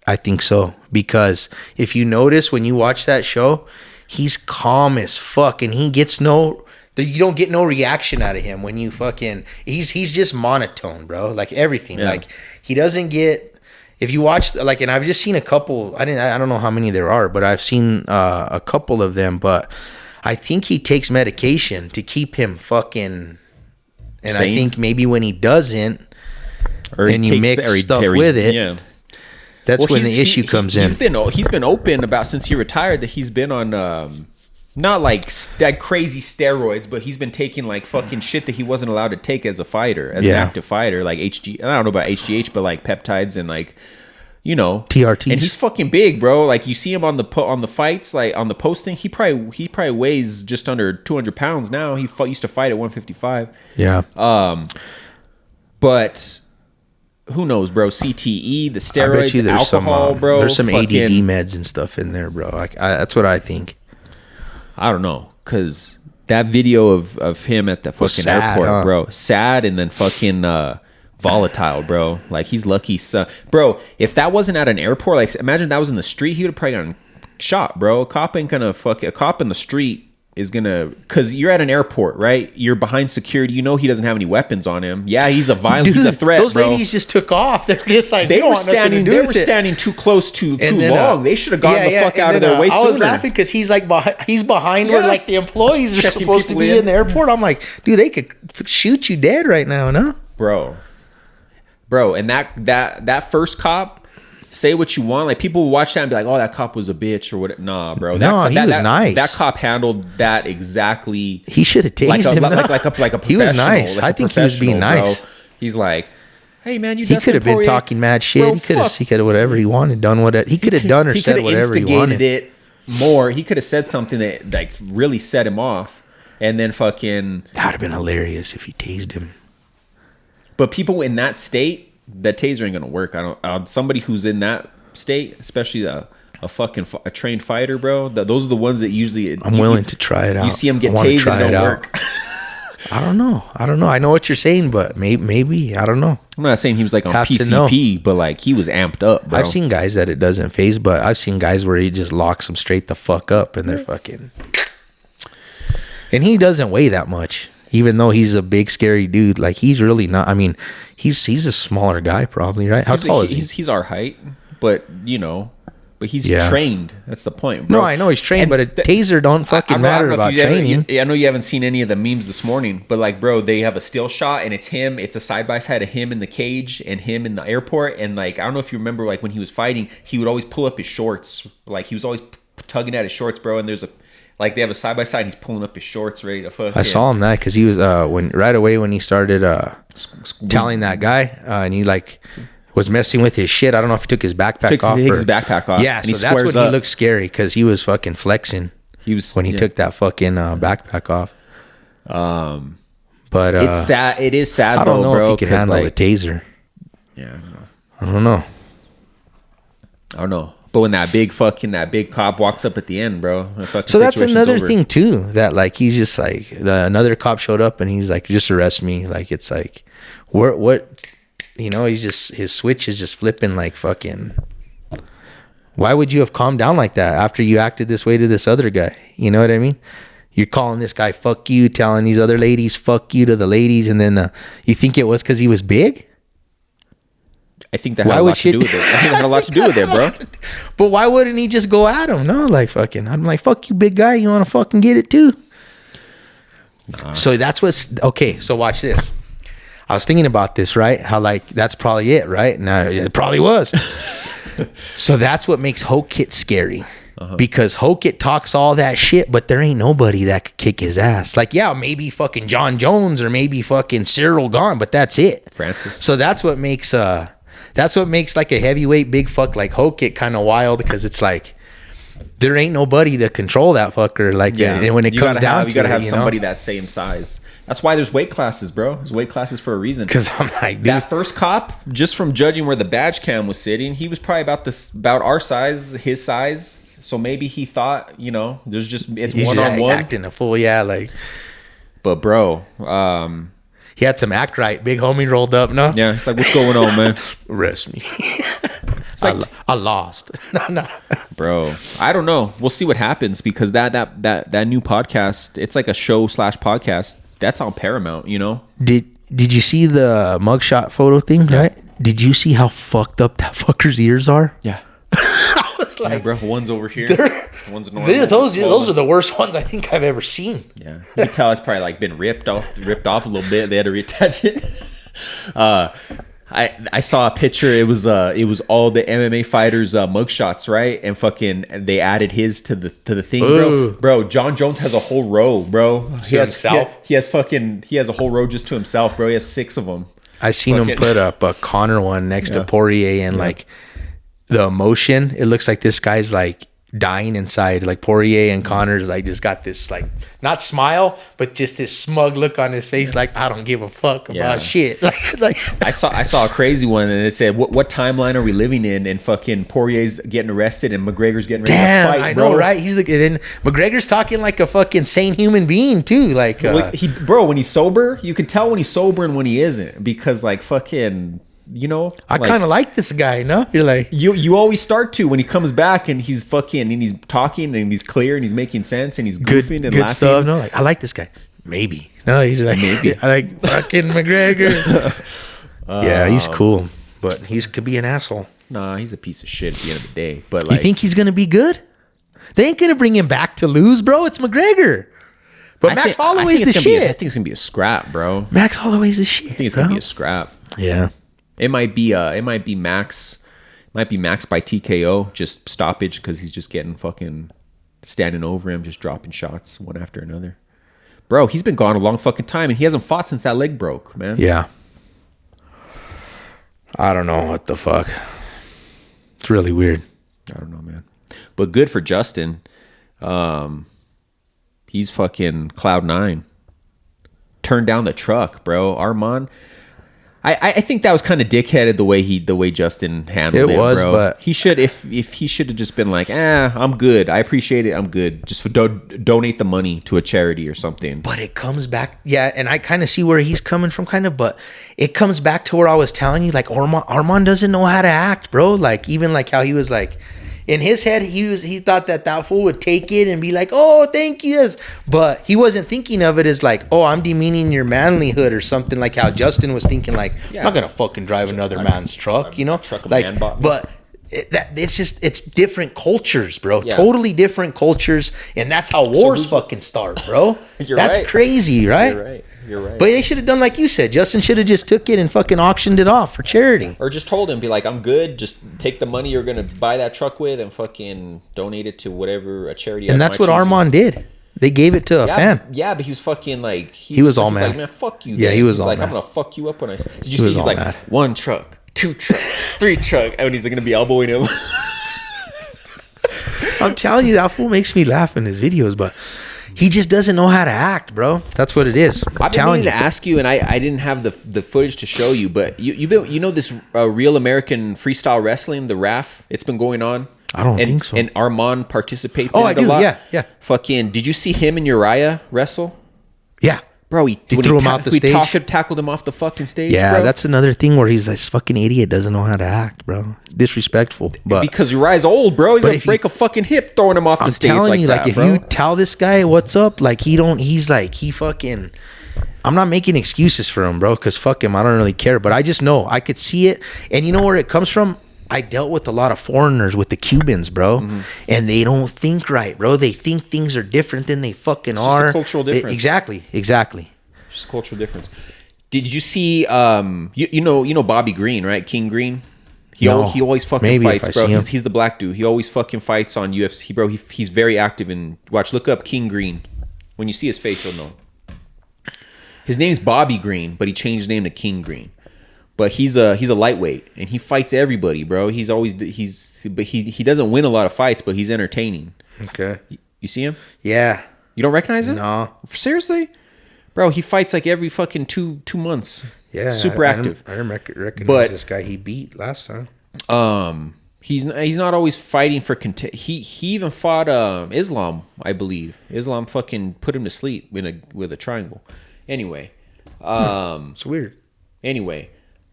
I think so. Because if you notice when you watch that show, he's calm as fuck and you don't get no reaction out of him when you fucking, he's just monotone, bro. Like everything. Yeah. Like he doesn't get, if you watch, like, and I've just seen a couple, I don't know how many there are, but I've seen a couple of them, but I think he takes medication to keep him fucking, and sane. I think maybe when he doesn't, Or and you mix stuff with it, yeah. that's when the issue comes in. He's been open about, since he retired, that he's been on not like that crazy steroids, but he's been taking like fucking shit that he wasn't allowed to take as a fighter, as an active fighter, like I don't know about HGH, but like peptides and like, you know, TRTs. And he's fucking big, bro. Like you see him on the fights, like on the posting, he probably weighs just under 200 pounds now. He used to fight at 155. Yeah. But who knows, bro? CTE, the steroids, alcohol, bro. There's some ADD meds and stuff in there, bro. That's what I think. I don't know, because that video of him at the fucking sad, airport, huh? bro, sad and then fucking volatile, bro. Like he's lucky, bro. If that wasn't at an airport, like imagine that was in the street, he would have probably gotten shot, bro. A cop in the street is gonna, because you're at an airport, right? You're behind security. You know he doesn't have any weapons on him. Yeah, he's a violent, he's a threat. Those bro. ladies just took off. They're just like They were standing too close, too long. They should have gotten the fuck out of their way sooner. I was laughing because he's behind where like the employees are Checking supposed to people be in the airport. I'm like, dude, they could shoot you dead right now, no? Bro, and that first cop, say what you want. Like people will watch that and be like, "Oh, that cop was a bitch" or what? Nah, bro. He was nice. That cop handled that exactly. He should have tased him. Like a professional. He was nice. Like I think he was being nice. Bro. He's like, "Hey, man, He could have been talking mad shit. Bro, he could have whatever he wanted, done whatever he could have done or said whatever he wanted. It more. He could have said something that like really set him off. And then fucking. That would have been hilarious if he tased him. But people in that state, that taser ain't gonna work. I don't. Somebody who's in that state, especially a trained fighter, bro. Those are the ones that usually. I'm willing to try it out. You see them get tased and it don't work. I don't know. I know what you're saying, but maybe I don't know. I'm not saying he was like on PCP, but like he was amped up, bro. I've seen guys that it doesn't phase, but I've seen guys where he just locks them straight the fuck up and they're fucking. And he doesn't weigh that much, even though he's a big scary dude. Like he's really not. I mean, he's a smaller guy probably, right? How tall is he? He's our height, but but he's trained. That's the point, bro. No, I know he's trained, but a taser don't fucking matter about training. I know you haven't seen any of the memes this morning, but like, bro, they have a still shot and it's him. It's a side by side of him in the cage and him in the airport. And like, I don't know if you remember, like when he was fighting, he would always pull up his shorts. Like he was always tugging at his shorts, bro. And they have a side by side. He's pulling up his shorts, ready to fuck. I saw him that because he was right away when he started telling that guy and he like. Was messing with his shit. I don't know if he took his backpack off. He took his backpack off. Yeah, so that's when he looked scary because he was fucking flexing. When he took that fucking backpack off. But it's sad. It is sad. I don't know bro, if he can handle the taser. Yeah, I don't know. But when that big cop walks up at the end, bro. So that's another thing too. That like he's just like another cop showed up and he's like, just arrest me. Like it's like, what? He's just, his switch is just flipping like fucking. Why would you have calmed down like that after you acted this way to this other guy? You know what I mean? You're calling this guy fuck you, telling these other ladies fuck you to the ladies, and then you think it was because he was big? I think that had a lot to do with it. I think that had a lot to do with it, bro. But why wouldn't he just go at him? No, like fucking. I'm like, fuck you, big guy. You want to fucking get it too? Nah. So that's what's okay. So watch this. I was thinking about this, right? How like that's probably it, right? No, it probably was. So that's what makes Hokit scary. Because Hokit talks all that shit, but there ain't nobody that could kick his ass. Like, yeah, maybe fucking John Jones or maybe fucking Cyril Gahn, but that's it. Francis. So that's what makes like a heavyweight big fuck like Hokit kind of wild because it's like there ain't nobody to control that fucker. Like, and when it comes down to it, you gotta have somebody that same size. That's why there's weight classes, bro. There's weight classes for a reason. Because I'm like, dude. That first cop, just from judging where the badge cam was sitting, he was probably about our size, his size. So maybe he thought, there's just it's one-on-one. Acting a fool, yeah, like. But bro, he had some act right. Big homie rolled up, no? Yeah, it's like, what's going on, man? Arrest me. It's like I lost. No. Bro, I don't know. We'll see what happens because that new podcast, it's like a show / podcast. That's on Paramount, Did you see the mugshot photo thing, right? Did you see how fucked up that fucker's ears are? Yeah. I was like, bro, one's over here. One's normal. Those are the worst ones I think I've ever seen. Yeah. You can tell it's probably like been ripped off a little bit. They had to reattach it. I saw a picture. It was all the MMA fighters mugshots, right? And fucking they added his to the thing, Ooh. bro. John Jones has a whole row, bro. He has a whole row just to himself, bro. He has 6 of them. I seen him put up a Connor one next to Poirier, and like the emotion, it looks like this guy's like dying inside. Like Poirier and Connor's like just got this like not smile, but just this smug look on his face, like I don't give a fuck about shit. Like I saw a crazy one, and it said, "What timeline are we living in?" And fucking Poirier's getting arrested, and McGregor's getting ready to fight. I know, right? He's like, and then McGregor's talking like a fucking sane human being too. Like, when he's sober, you can tell when he's sober and when he isn't, because like fucking. I kind of like this guy. No, you're like you always start to when he comes back and he's fucking and he's talking and he's clear and he's making sense and he's goofing and laughing. Stuff. No, like I like this guy. Maybe no, he's like maybe I like fucking McGregor. Yeah, he's cool, but he could be an asshole. Nah, he's a piece of shit at the end of the day. But like, you think he's gonna be good? They ain't gonna bring him back to lose, bro. It's McGregor. But Max Holloway's the shit. I think it's gonna be a scrap, bro. Max Holloway's the shit. I think it's gonna be a scrap. Yeah. It might be Max. Might be Max by TKO, just stoppage because he's just getting fucking standing over him, just dropping shots one after another. Bro, he's been gone a long fucking time and he hasn't fought since that leg broke, man. Yeah. I don't know what the fuck. It's really weird. I don't know, man. But good for Justin. He's fucking cloud 9. Turned down the truck, bro. Arman. I think that was kind of dickheaded the way Justin handled it. It was, bro. but he should if he should have just been like, I'm good. I appreciate it. I'm good. Just donate the money to a charity or something. But it comes back, yeah, and I kind of see where he's coming from, kind of, but it comes back to where I was telling you, like Arman doesn't know how to act, bro. Like even like how he was like. In his head, he thought that fool would take it and be like, "Oh, thank you," but he wasn't thinking of it as like, "Oh, I'm demeaning your manlyhood" or something like how Justin was thinking. Like, I'm not gonna fucking drive another man's truck, you know? Like, but it's different cultures, bro. Yeah. Totally different cultures, and that's how wars fucking start, bro. That's right. Crazy, right? You're right. You're right. But they should have done like you said. Justin should have just took it and fucking auctioned it off for charity. Or just told him, be like, I'm good. Just take the money you're going to buy that truck with and fucking donate it to whatever, a charity. And that's what Arman did. They gave it to a fan. Yeah, but he was fucking like... He was all mad. Like, man, fuck you. Yeah, he was all like, mad. I'm going to fuck you up when I... Did you see? He's like, mad. 1 truck, 2 truck, 3 truck. And he's going to be elbowing him. I'm telling you, that fool makes me laugh in his videos, but... He just doesn't know how to act, bro. That's what it is. I've been meaning to ask you, and I didn't have the footage to show you, but you know this Real American Freestyle Wrestling, the RAF. It's been going on. I don't think so. And Arman participates in it a lot. Yeah. Fucking, did you see him and Uriah wrestle? Yeah. Bro, he threw him off the stage. Tackled him off the fucking stage. Yeah, bro. That's another thing where he's this fucking idiot doesn't know how to act, bro. It's disrespectful. But because Uriah's old, bro. He's gonna break a fucking hip throwing him off the stage like that, like if bro. you tell this guy what's up, like he fucking. I'm not making excuses for him, bro, because fuck him. I don't really care, but I just know I could see it, and you know where it comes from. I dealt with a lot of foreigners, with the Cubans, bro, and they don't think right, bro. They think things are different than they fucking are. Just a cultural difference. Exactly. Just cultural difference. Did you see? You know Bobby Green, right? King Green. He always fucking fights, bro. He's the black dude. He always fucking fights on UFC, bro. He's very active in. Look up King Green. When you see his face, you'll know. His name's Bobby Green, but he changed his name to King Green. But he's a lightweight, and he fights everybody, bro. He doesn't win a lot of fights, but he's entertaining. Okay. You see him? Yeah. You don't recognize him? No. Seriously? Bro, he fights like every fucking two months. Yeah. Super active. I recognize this guy he beat last time. He's not always fighting for he even fought Islam, I believe. Islam fucking put him to sleep with a triangle. Anyway. It's weird. Anyway.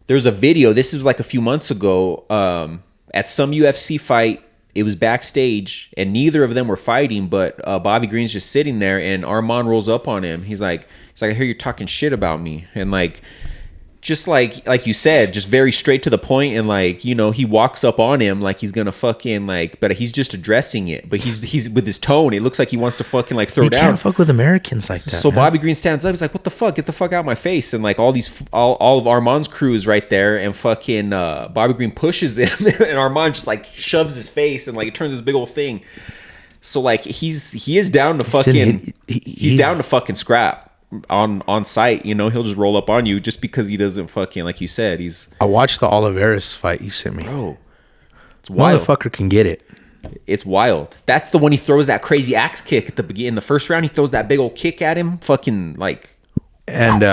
There's a video. This was like a few months ago. At some UFC fight, it was backstage, and neither of them were fighting. But Bobby Green's just sitting there, and Arman rolls up on him. He's like, I hear you're talking shit about me, and just like you said, just very straight to the point, and he walks up on him like he's gonna fucking but he's just addressing it, but he's with his tone, it looks like he wants to fucking throw down. You can't fuck with Americans like that. So man. Bobby Green stands up, he's like, what the fuck, get the fuck out of my face, and all of Arman's crew is right there, and fucking Bobby Green pushes him, and Arman just shoves his face, and it turns this big old thing. So he is down to fucking he's down to fucking scrap. On site, he'll just roll up on you just because he doesn't fucking, like you said, I watched the Oliveras fight you sent me. Bro, it's wild. Motherfucker can get it. It's wild. That's the one he throws that crazy axe kick at the beginning. In the first round, he throws that big old kick at him. Fucking And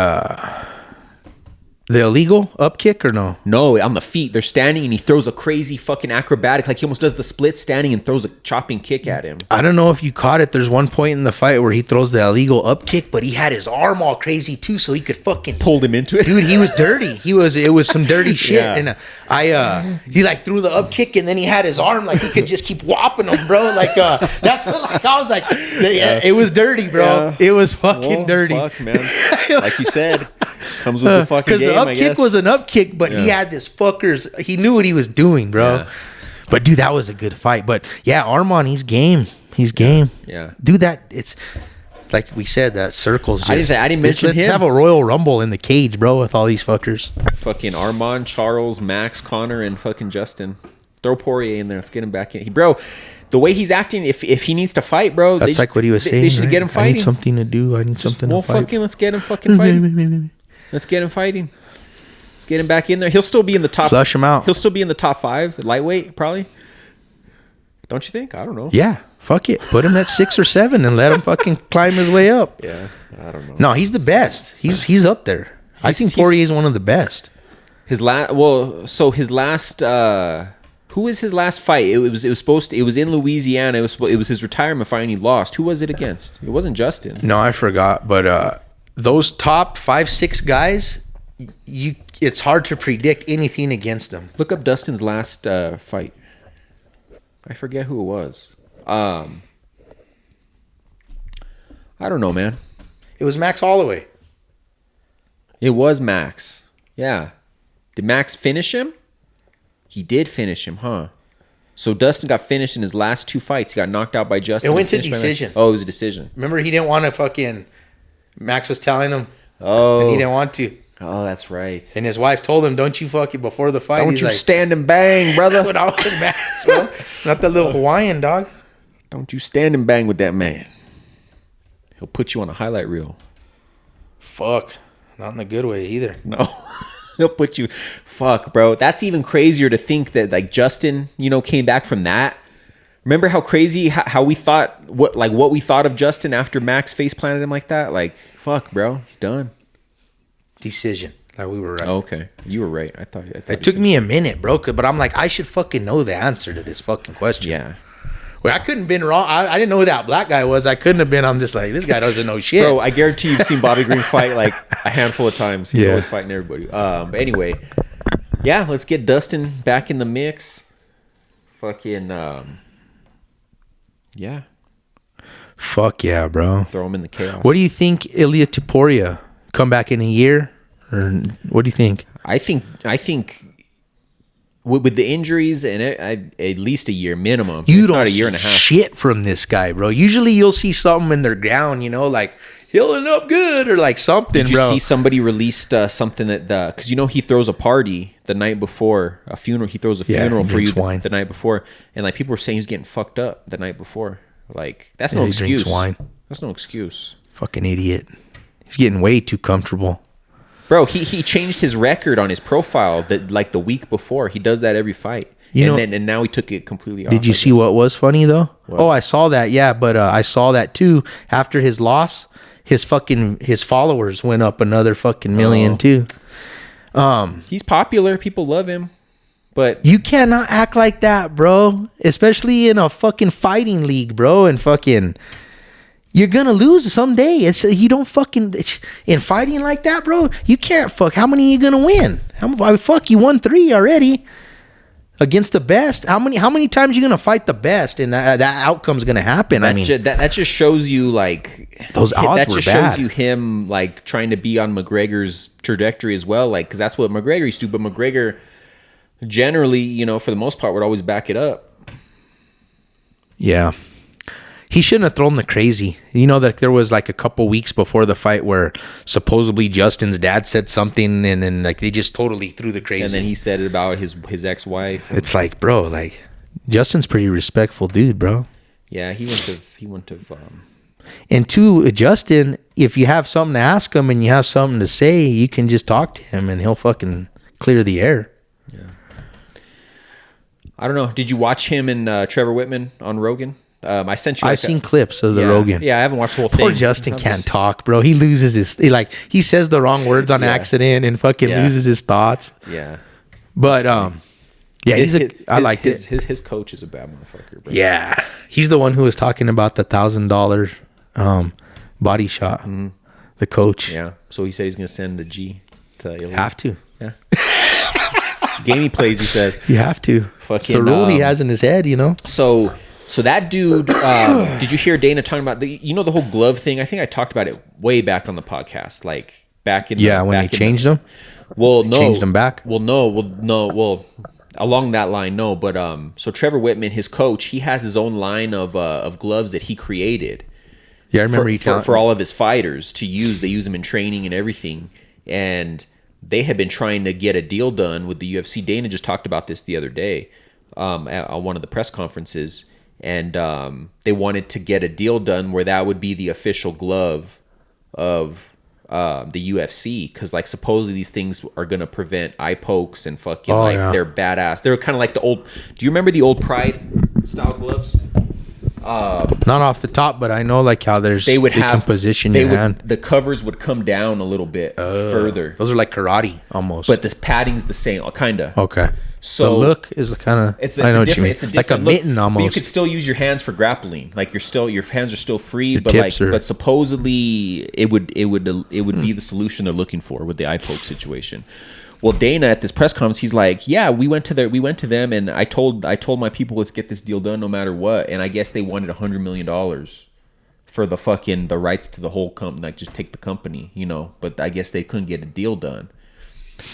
the illegal up kick or no? No, on the feet. They're standing and he throws a crazy fucking acrobatic, he almost does the split standing and throws a chopping kick at him. I don't know if you caught it. There's one point in the fight where he throws the illegal up kick, but he had his arm all crazy too, so he could fucking pulled him into it. Dude, he was dirty. It was some dirty shit. Yeah. And he threw the up kick and then he had his arm he could just keep whopping him, bro. That's what I was like, it was dirty, bro. Yeah. It was fucking dirty. Fuck, man. Like you said, comes with the fucking game. Up kick was an up kick, but he had this fuckers. He knew what he was doing, bro. Yeah. But dude, that was a good fight. But yeah, Arman, he's game. He's game. Yeah. Dude, it's like we said, that circle's just. I didn't mention him. Let's have a Royal Rumble in the cage, bro, with all these fuckers. Fucking Arman, Charles, Max, Connor, and fucking Justin. Throw Poirier in there. Let's get him back in. Bro, the way he's acting, if he needs to fight, bro. That's what he was saying. They should get him fighting. I need something to do. I need something to fight. Let's get him fucking fighting. Let's get him fighting. Let's get him back in there. He'll still be in the top. Flush him out. He'll still be in the top 5 lightweight, probably. Don't you think? I don't know. Yeah, fuck it. Put him at 6 or 7 and let him fucking climb his way up. Yeah, I don't know. No, he's the best. He's up there. I think Poirier is one of the best. His last, who was his last fight? It was in Louisiana. It was his retirement fight, and he lost. Who was it against? It wasn't Justin. No, I forgot. But those top 5-6 guys, it's hard to predict anything against them. Look up Dustin's last fight. I forget who it was. I don't know, man. It was Max Holloway. It was Max. Yeah. Did Max finish him? He did finish him, huh? So Dustin got finished in his last 2 fights. He got knocked out by Justin. It went to decision. Oh, it was a decision. Remember, he didn't want to fucking... Max was telling him. Oh. And he didn't want to. Oh, that's right. And his wife told him, don't you fucking... Before the fight, Don't he's you like, stand and bang, brother. Put out with Max, bro. Not the little Hawaiian dog. Don't you stand and bang with that man. He'll put you on a highlight reel. Fuck. Not in the good way either. No. He'll put you... Fuck, bro. That's even crazier to think that, like, Justin, came back from that. Remember how crazy, how we thought... What we thought of Justin after Max face planted him like that? Like, fuck, bro. He's done. Decision. Like, we were right. Oh, okay. You were right. I thought it took me a minute, bro. But I'm like, I should fucking know the answer to this fucking question. Yeah. Well, I couldn't have been wrong. I didn't know who that black guy was. I couldn't have been. I'm just like, this guy doesn't know shit. Bro, I guarantee you've seen Bobby Green fight like a handful of times. He's always fighting everybody. But anyway, yeah, let's get Dustin back in the mix. Fucking, yeah. Fuck yeah, bro. Throw him in the chaos. What do you think, Ilya Topuria? Come back in a year? Or what do you think? I think with the injuries and at least a year minimum. You don't not a see year and a half. shit from this guy, bro. Usually you'll see something in their ground, like healing up good or like something, Did you bro. see somebody released something that because he throws a party the night before a funeral. He throws a funeral for you the night before, and like people were saying he's getting fucked up the night before. Like that's no excuse. He drinks wine. That's no excuse. Fucking idiot. He's getting way too comfortable. Bro, he changed his record on his profile that like the week before. He does that every fight. And now he took it completely off. Did you see what was funny though? What? Oh, I saw that. Yeah, but I saw that too. After his loss, his followers went up another fucking million too. He's popular. People love him. But you cannot act like that, bro. Especially in a fucking fighting league, bro. And fucking, you're gonna lose someday. You don't fucking in fighting like that, bro. You can't fuck. How many are you gonna win? Fuck, you won 3 already against the best. How many times are you gonna fight the best, and that outcome's gonna happen? That just shows you like those odds that were just bad. Shows you him like trying to be on McGregor's trajectory as well, like because that's what McGregor used to do. But McGregor generally, for the most part, would always back it up. Yeah. He shouldn't have thrown the crazy. That there was like a couple weeks before the fight where supposedly Justin's dad said something and then like they just totally threw the crazy. And then he said it about his ex-wife. It's like, bro, like Justin's pretty respectful dude, bro. Yeah, he wouldn't have. And to Justin, if you have something to ask him and you have something to say, you can just talk to him and he'll fucking clear the air. Yeah. I don't know. Did you watch him and Trevor Whitman on Rogan? I sent you. I've seen clips of the Rogan. Yeah, I haven't watched the whole thing. Poor Justin can't talk, bro. He loses he says the wrong words on accident and fucking loses his thoughts. Yeah. But yeah, I liked it. His coach is a bad motherfucker, bro. Yeah. He's the one who was talking about the $1,000 body shot. Mm-hmm. The coach. Yeah. So he said he's gonna send the G to Ilya. Have to. Yeah. It's a game he plays, he said. You have to. It's the rule he has in his head, So that dude, did you hear Dana talking about the whole glove thing? I think I talked about it way back on the podcast, like back in when they changed them. Well, no, changed them back. Well, no, along that line, no. But so Trevor Whitman, his coach, he has his own line of gloves that he created. Yeah, I remember for all of his fighters to use. They use them in training and everything, and they had been trying to get a deal done with the UFC. Dana just talked about this the other day at one of the press conferences. And they wanted to get a deal done where that would be the official glove of the UFC, because like supposedly these things are gonna prevent eye pokes and fucking they're badass. They're kind of like the old. Do you remember the old Pride style gloves. Not off the top, but I know like how they can position your hand. The covers would come down a little bit further. Those are like karate almost. But this padding's the same, kind of. Okay. So the look is kind of. I know what you mean. It's a like a mitten almost. But you could still use your hands for grappling. Like your hands are still free, but supposedly it would be the solution they're looking for with the eye poke situation. Well, Dana at this press conference, he's like, "Yeah, we went to them, and I told my people, let's get this deal done no matter what." And I guess they wanted $100 million for the rights to the whole company, like just take the company, you know. But I guess they couldn't get a deal done.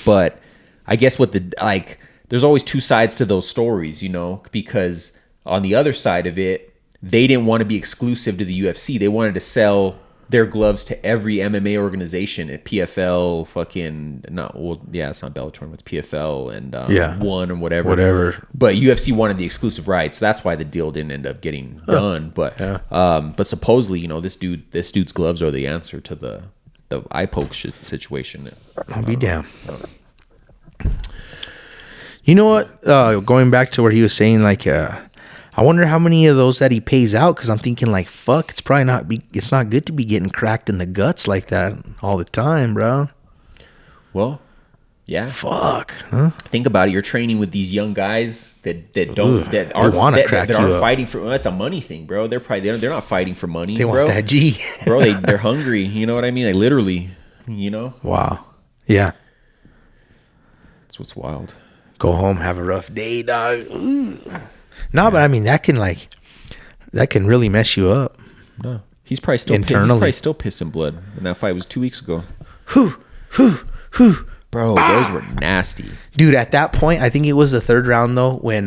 But I guess there's always two sides to those stories, you know, because on the other side of it, they didn't want to be exclusive to the UFC. They wanted to sell their gloves to every MMA organization at PFL, it's not Bellator, it's PFL and One or whatever. But UFC wanted the exclusive rights, so that's why the deal didn't end up getting done. But supposedly, you know, this dude's gloves are the answer to the eye poke situation. I'll be damned. You know what? Going back to where he was saying, like, I wonder how many of those that he pays out, because I'm thinking, like, fuck, it's probably it's not good to be getting cracked in the guts like that all the time, bro. Well, yeah. Fuck. Huh? Think about it. You're training with these young guys that aren't fighting for. Well, that's a money thing, bro. They're not fighting for money. They want that G, bro. They're hungry. You know what I mean? Like literally. You know. Wow. Yeah. That's what's wild. Go home, have a rough day, dog. Ooh. No, but I mean that can really mess you up. No, he's probably still pissing blood. And that fight was 2 weeks ago. Bro, those were nasty, dude. At that point, I think it was the third round though, when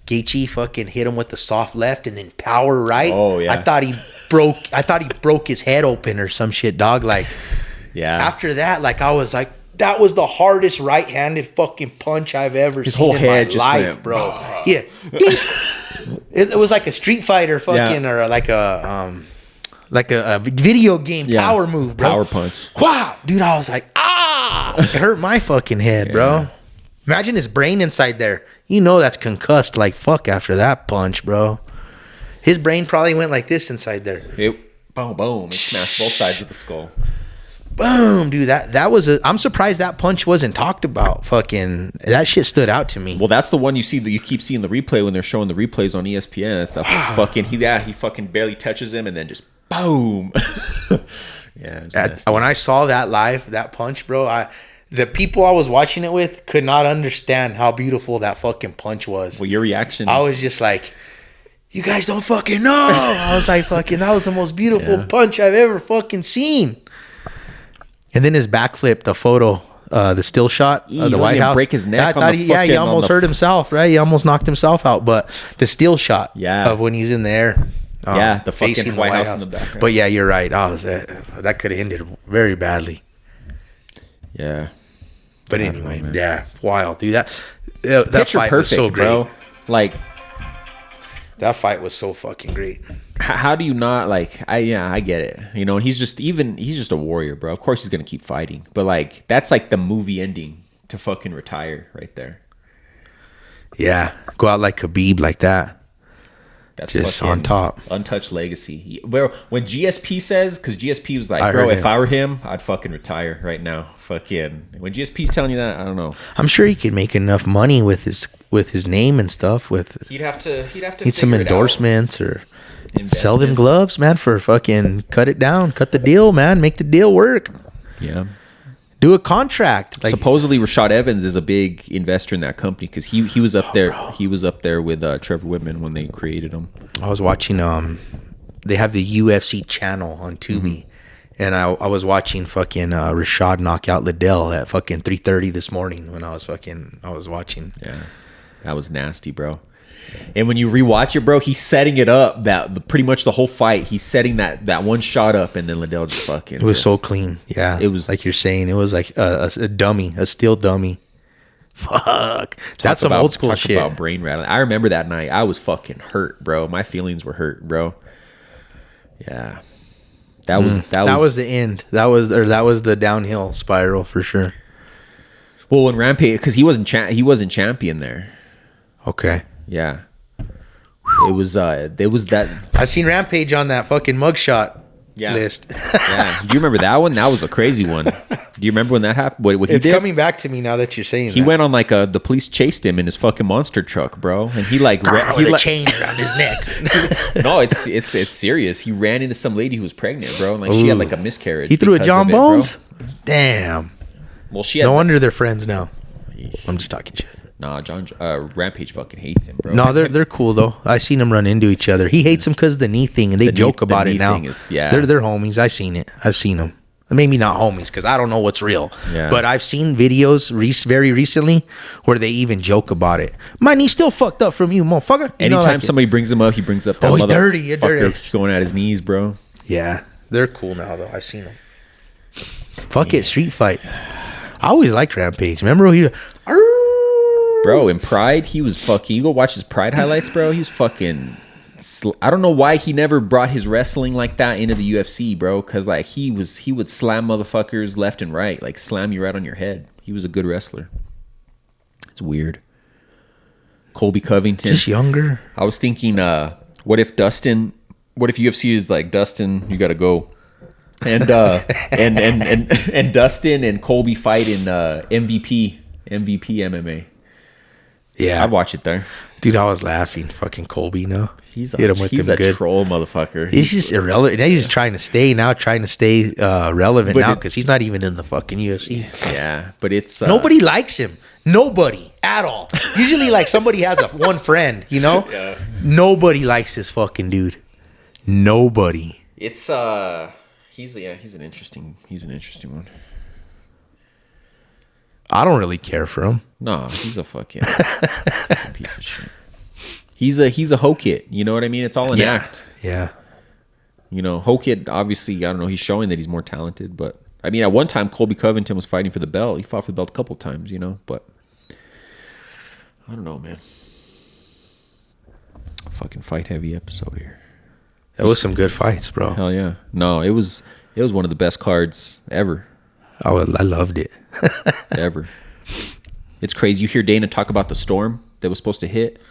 Gaethje fucking hit him with the soft left and then power right. Oh yeah. I thought he broke his head open or some shit, dog. Like, yeah. After that, like I was like, that was the hardest right-handed fucking punch I've ever seen in my life, bro. Yeah, it was like a Street Fighter fucking or like a video game power move, bro. Power punch. Wow, dude, I was like, it hurt my fucking head, bro. Imagine his brain inside there. You know that's concussed like fuck after that punch, bro. His brain probably went like this inside there. Boom, boom. It smashed both sides of the skull. Boom, dude. That was I'm surprised that punch wasn't talked about. Fucking that shit stood out to me. Well, that's the one you keep seeing the replay when they're showing the replays on ESPN. It's that fucking he fucking barely touches him and then just boom. Yeah. When I saw that live, that punch, bro, the people I was watching it with could not understand how beautiful that fucking punch was. Well, your reaction. I was just like, you guys don't fucking know. I was like, fucking, that was the most beautiful punch I've ever fucking seen. And then his backflip, the photo, the still shot of the White House. Break his neck. He almost hurt himself, right? He almost knocked himself out. But the still shot of when he's in there. The fucking White House in the background. But yeah, you're right. That could have ended very badly. Yeah. But anyway, wild, dude. That fight was so great, bro. Like, that fight was so fucking great. How do you not I get it, you know, and he's just a warrior, bro. Of course he's gonna keep fighting, but like that's like the movie ending to fucking retire right there. Yeah, go out like Khabib like that. That's just on top. Untouched legacy. Where when GSP says, because GSP was like, bro, if I were him, I'd fucking retire right now. Fucking when GSP's telling you that, I don't know. I'm sure he could make enough money with his name and stuff. He'd have to need some endorsements or sell them gloves, man, for fucking cut it down, cut the deal, man, make the deal work. Yeah. Do a contract. Supposedly Rashad Evans is a big investor in that company because he was up there. Bro. He was up there with Trevor Whitman when they created him. I was watching. They have the UFC channel on Tubi, and I was watching fucking Rashad knock out Liddell at fucking 3:30 this morning when I was watching. Yeah, that was nasty, bro. And when you rewatch it, bro, he's setting it up pretty much the whole fight. He's setting that one shot up, and then Liddell just fucking. It was so clean. Yeah, it was like you're saying. It was like a dummy, a steel dummy. Fuck, that's some old school shit. About brain rattling. I remember that night. I was fucking hurt, bro. My feelings were hurt, bro. Yeah, that was the end. That was the downhill spiral for sure. Well, when Rampage, because he wasn't champion there. Okay. Yeah. It was that. I seen Rampage on that fucking mugshot list. Yeah. Do you remember that one? That was a crazy one. Do you remember when that happened? What he It's did? coming back to me now that you're saying He that. went on like the police chased him in his fucking monster truck, bro, and he like with a chain around his neck. no, it's serious. He ran into some lady who was pregnant, bro, and like she had like a miscarriage. He threw a because John of it, bro. Bones? Damn. Well, she had No wonder they're friends now. I'm just talking shit. Nah, Rampage fucking hates him, bro. No, they're cool though. I seen them run into each other. He hates him because of the knee thing, and they joke about it now. They're homies. I seen it. I've seen them. Maybe not homies because I don't know what's real. Yeah. But I've seen videos very recently where they even joke about it. My knee's still fucked up from you, motherfucker. You know, Anytime like somebody brings him up, he brings up that Oh, he's dirty, you're motherfucker dirty. going at his knees, bro. Yeah, they're cool now though. I've seen them. Fuck it, street fight. I always liked Rampage. Remember when he? Bro, in Pride, he was fucking. You go watch his Pride highlights, bro. He was fucking. I don't know why he never brought his wrestling like that into the UFC, bro. Because like he would slam motherfuckers left and right, like slam you right on your head. He was a good wrestler. It's weird. Colby Covington, Just younger. I was thinking, what if UFC is like, Dustin, you got to go, and and Dustin and Colby fight in MVP MMA. Yeah, I'd watch it there. dude, I was laughing. Fucking Colby, no. He's Hit him with a them good. troll motherfucker. He's just irrelevant. He's just trying to stay relevant But now it- because he's not even in the fucking UFC. Yeah, but it's Nobody likes him. Nobody at all. Usually, like somebody has one friend, you know. Yeah. Nobody likes this fucking dude. Nobody. It's he's an interesting one. I don't really care for him. No, he's a fucking he's a piece of shit. He's a hoe kid. You know what I mean? It's all an act. Yeah. You know, hoe kid. Obviously, I don't know. He's showing that he's more talented, but I mean, at one time, Colby Covington was fighting for the belt. He fought for the belt a couple times, you know, but I don't know, man. Fucking fight heavy episode here. It was some good fights, bro. Hell yeah. No, it was one of the best cards ever. I loved it. Ever. It's crazy. You hear Dana talk about the storm that was supposed to hit.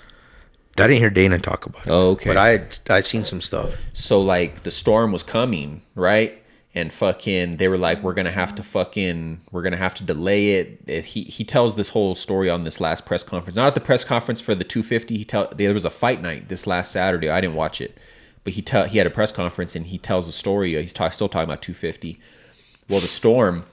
I didn't hear Dana talk about it. Oh, okay. But I seen some stuff. So like the storm was coming, right? And fucking they were like, we're gonna have to delay it. He tells this whole story on this last press conference. Not at the press conference for the 250. There was a fight night this last Saturday. I didn't watch it, but he had a press conference and he tells the story. He's still talking about 250. Well, the storm,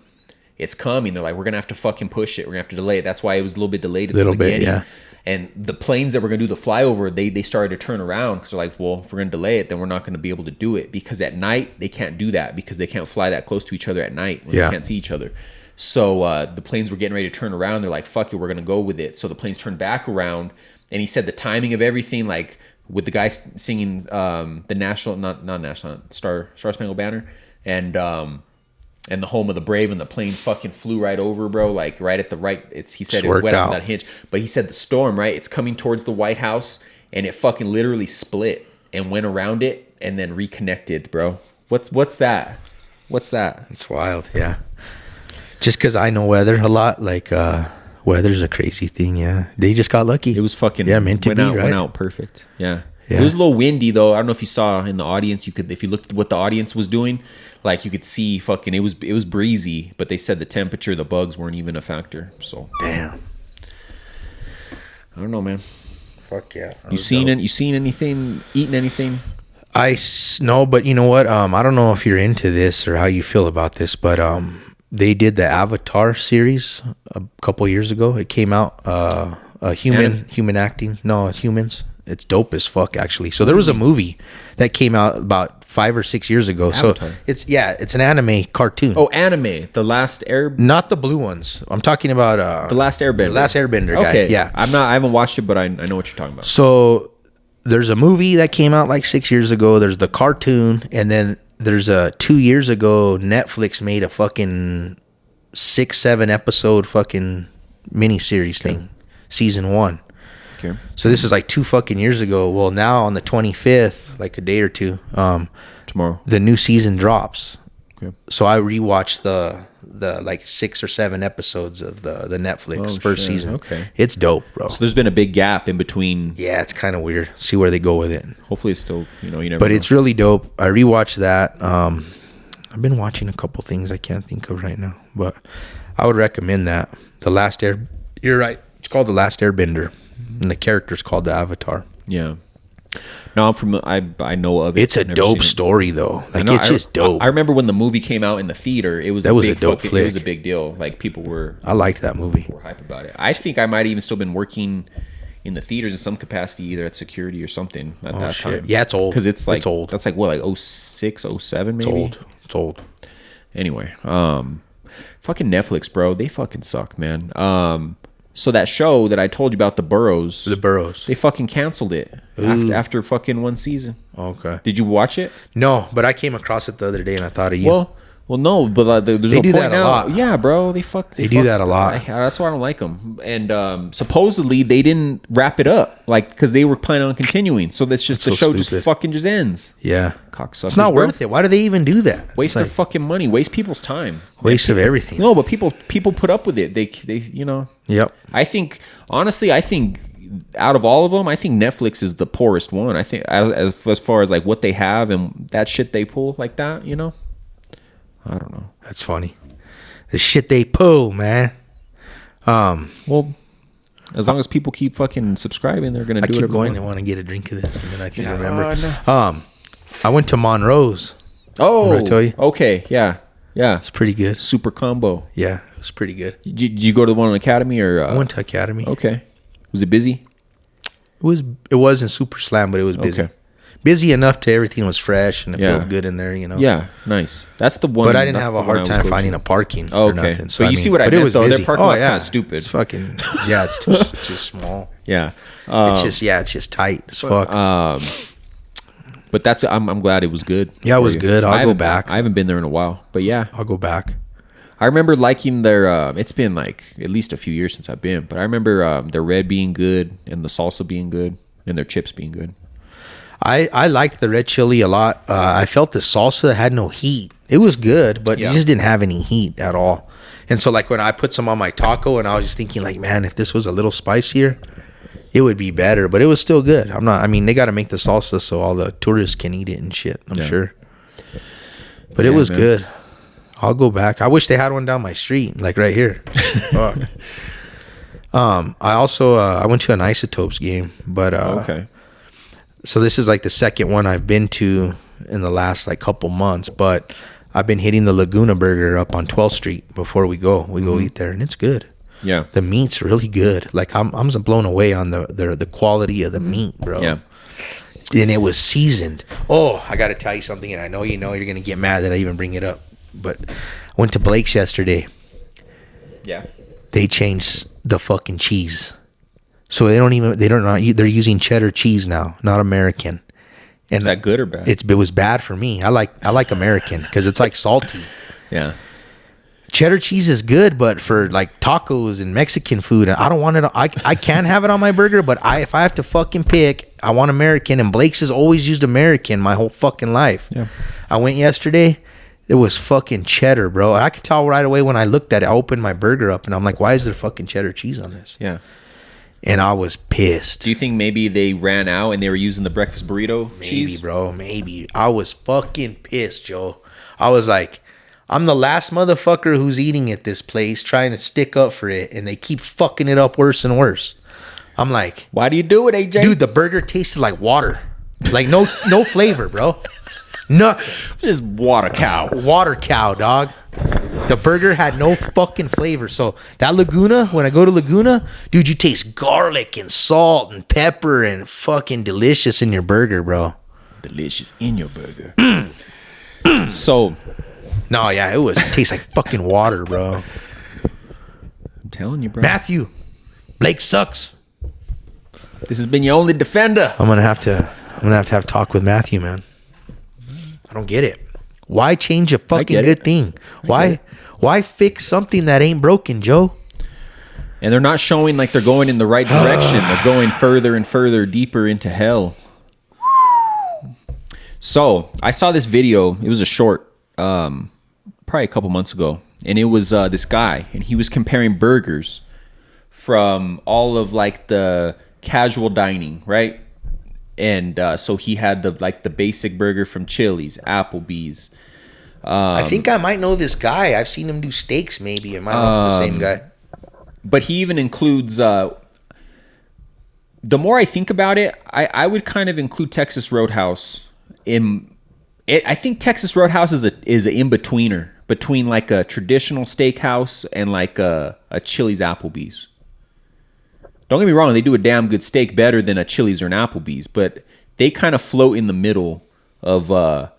it's coming. They're like, we're gonna have to fucking push it. We're gonna have to delay it. That's why it was a little bit delayed at the beginning. Yeah. And the planes that were going to do the flyover, they started to turn around because they're like, well, if we're going to delay it, then we're not going to be able to do it because at night they can't do that because they can't fly that close to each other at night when they can't see each other. So the planes were getting ready to turn around. They're like, fuck it, we're going to go with it. So the planes turned back around, and he said the timing of everything, like with the guy singing the national, not national, Star Spangled Banner, and the home of the brave, and the planes fucking flew right over, bro. Like right at the right. He said it went off that hinge, but he said the storm, right? It's coming towards the White House, and it fucking literally split and went around it and then reconnected, bro. What's that? What's that? It's wild, yeah. Just because I know weather a lot, like weather's a crazy thing. Yeah, they just got lucky. It was fucking meant to be, right? Went out perfect. Yeah. Yeah. It was a little windy though. I don't know if you saw in the audience. If you looked at what the audience was doing, like you could see fucking it was breezy, but they said the temperature, the bugs weren't even a factor. So Damn. I don't know, man. Fuck yeah. You seen anything? Eaten anything? No, but you know what? I don't know if you're into this or how you feel about this, but they did the Avatar series a couple years ago. It came out. Human acting. No, it's humans. It's dope as fuck, actually. So there was a movie that came out about 5 or 6 years ago. Avatar. So it's an anime cartoon. Oh, anime. The Last Air. Not the blue ones. I'm talking about The Last Airbender. The Last Airbender guy. Okay. Yeah. I haven't watched it, but I know what you're talking about. So there's a movie that came out like 6 years ago. There's the cartoon, and then there's 2 years ago Netflix made a fucking 6-7 episode fucking miniseries thing, season 1. Okay. So this is like 2 fucking years ago. Well, now on the 25th, like a day or two, Tomorrow. the new season drops. Okay. So I rewatched the like 6 or 7 episodes of the Netflix first season. Okay. It's dope, bro. So there's been a big gap in between. Yeah, it's kind of weird. See where they go with it. Hopefully it's still, you never But know. it's really dope. I rewatched that. I've been watching a couple things I can't think of right now, but I would recommend that. You're right. It's called The Last Airbender, and the character's called the Avatar. Yeah. No, I know of it. It's a I've never dope seen it. story though. Like No, it's just dope. I remember when the movie came out in the theater. It was That was a dope It was a flick. big deal. Like people were I liked that movie. hype about it. I think I might have even still been working in the theaters in some capacity, either at security or something at that time. Yeah, it's old. Because it's like old. That's like what, like 06, 07 maybe. It's old. Anyway, fucking Netflix, bro. They fucking suck, man. So that show that I told you about, The Burrows, They they fucking canceled it after fucking 1 season. okay. Did you watch it? No, but I came across it the other day and I thought of you. Well, no, but there's They no do point that a now. lot. Yeah, bro, they do that a lot. That's why I don't like them. And supposedly they didn't wrap it up, like because they were planning on continuing. So that's just That's the so show stupid. just ends. Yeah. Cocksuckers. It's not bro. worth it. Why do they even do that? Waste It's their like fucking money. Waste people's time. waste of everything. No, but people put up with it. They Yep. I think honestly, out of all of them, I think Netflix is the poorest one. I think as far as like what they have and that shit they pull like that, I don't know. That's funny. The shit they pull, man. Well, as long as people keep fucking subscribing, they're gonna I do keep it. going and want to get a drink of this, and then I can remember. No. I went to Monroe's. Oh, Remember I told you? okay, yeah. It's pretty good. Super combo. Yeah, it was pretty good. Did you go to the one on Academy or? I went to Academy. Okay. Was it busy? It wasn't super slam, but it was busy. Okay. Busy enough to everything was fresh and it Yeah. felt good in there, Yeah, nice. That's the one. But I didn't that's have the a one I hard was time go finding to. a parking Oh, or okay. nothing. But you see what I but meant, though? Their parking lot's kinda stupid. It's fucking it's just small. Yeah. It's just tight as fuck. But I'm glad it was good. Yeah, it was for you. good. I'll I go haven't- back. I haven't been there in a while, but yeah, I'll go back. I remember liking their. It's been like at least a few years since I've been, but I remember their red being good and the salsa being good and their chips being good. I liked the red chili a lot. I felt the salsa had no heat. It was good, but Yeah. it just didn't have any heat at all. And so like when I put some on my taco, and I was just thinking like, man, if this was a little spicier, it would be better. But it was still good. They got to make the salsa so all the tourists can eat it and shit. I'm sure. But it was man. good. I'll go back. I wish they had one down my street, like right here. Fuck. I also I went to an Isotopes game, but Okay. so this is like the second one I've been to in the last like couple months, but I've been hitting the Laguna Burger up on 12th Street before we go. We go eat there, and it's good. Yeah. The meat's really good. Like I'm blown away on the quality of the meat, bro. Yeah. And it was seasoned. Oh, I got to tell you something, and I know you're gonna get mad that I even bring it up, but I went to Blake's yesterday. Yeah. They changed the fucking cheese. So they're using cheddar cheese now, not American. And Is that good or bad? it was bad for me. I like American because it's like salty. Yeah. Cheddar cheese is good, but for like tacos and Mexican food, I don't want it. I can have it on my burger, but if I have to fucking pick, I want American. And Blake's has always used American my whole fucking life. Yeah. I went yesterday. It was fucking cheddar, bro. I could tell right away when I looked at it. I opened my burger up and I'm like, why is there fucking cheddar cheese on this? Yeah. And I was pissed. Do you think maybe they ran out and they were using the breakfast burrito Maybe, cheese? bro. Maybe. I was fucking pissed, Joe. I was like, I'm the last motherfucker who's eating at this place trying to stick up for it, and they keep fucking it up worse and worse. I'm like, Why do you do it, AJ? dude, the burger tasted like water. Like no flavor, bro. Nothing. Just water cow. Water cow, dog. The burger had no fucking flavor. So that Laguna, when I go to Laguna, dude, you taste garlic and salt and pepper and fucking delicious in your burger, bro. Delicious in your burger. So, No, yeah, it tastes like fucking water, bro. I'm telling you, bro. Matthew, Blake sucks. This has been your only defender. I'm gonna have to have talk with Matthew, man. I don't get it. Why change a fucking get good it. thing? get Why fix something that ain't broken, Joe? And they're not showing like they're going in the right direction. They're going further and further deeper into hell. So I saw this video. It was a short. probably a couple months ago, and it was this guy, and he was comparing burgers from all of like the casual dining, right? And so he had the basic burger from Chili's, Applebee's. I think I might know this guy. I've seen him do steaks. Maybe I might know if it's the same guy. But he even includes. The more I think about it, I would kind of include Texas Roadhouse in. I think Texas Roadhouse is an in-betweener between like a traditional steakhouse and like a Chili's Applebee's. Don't get me wrong, they do a damn good steak better than a Chili's or an Applebee's, but they kind of float in the middle of high-end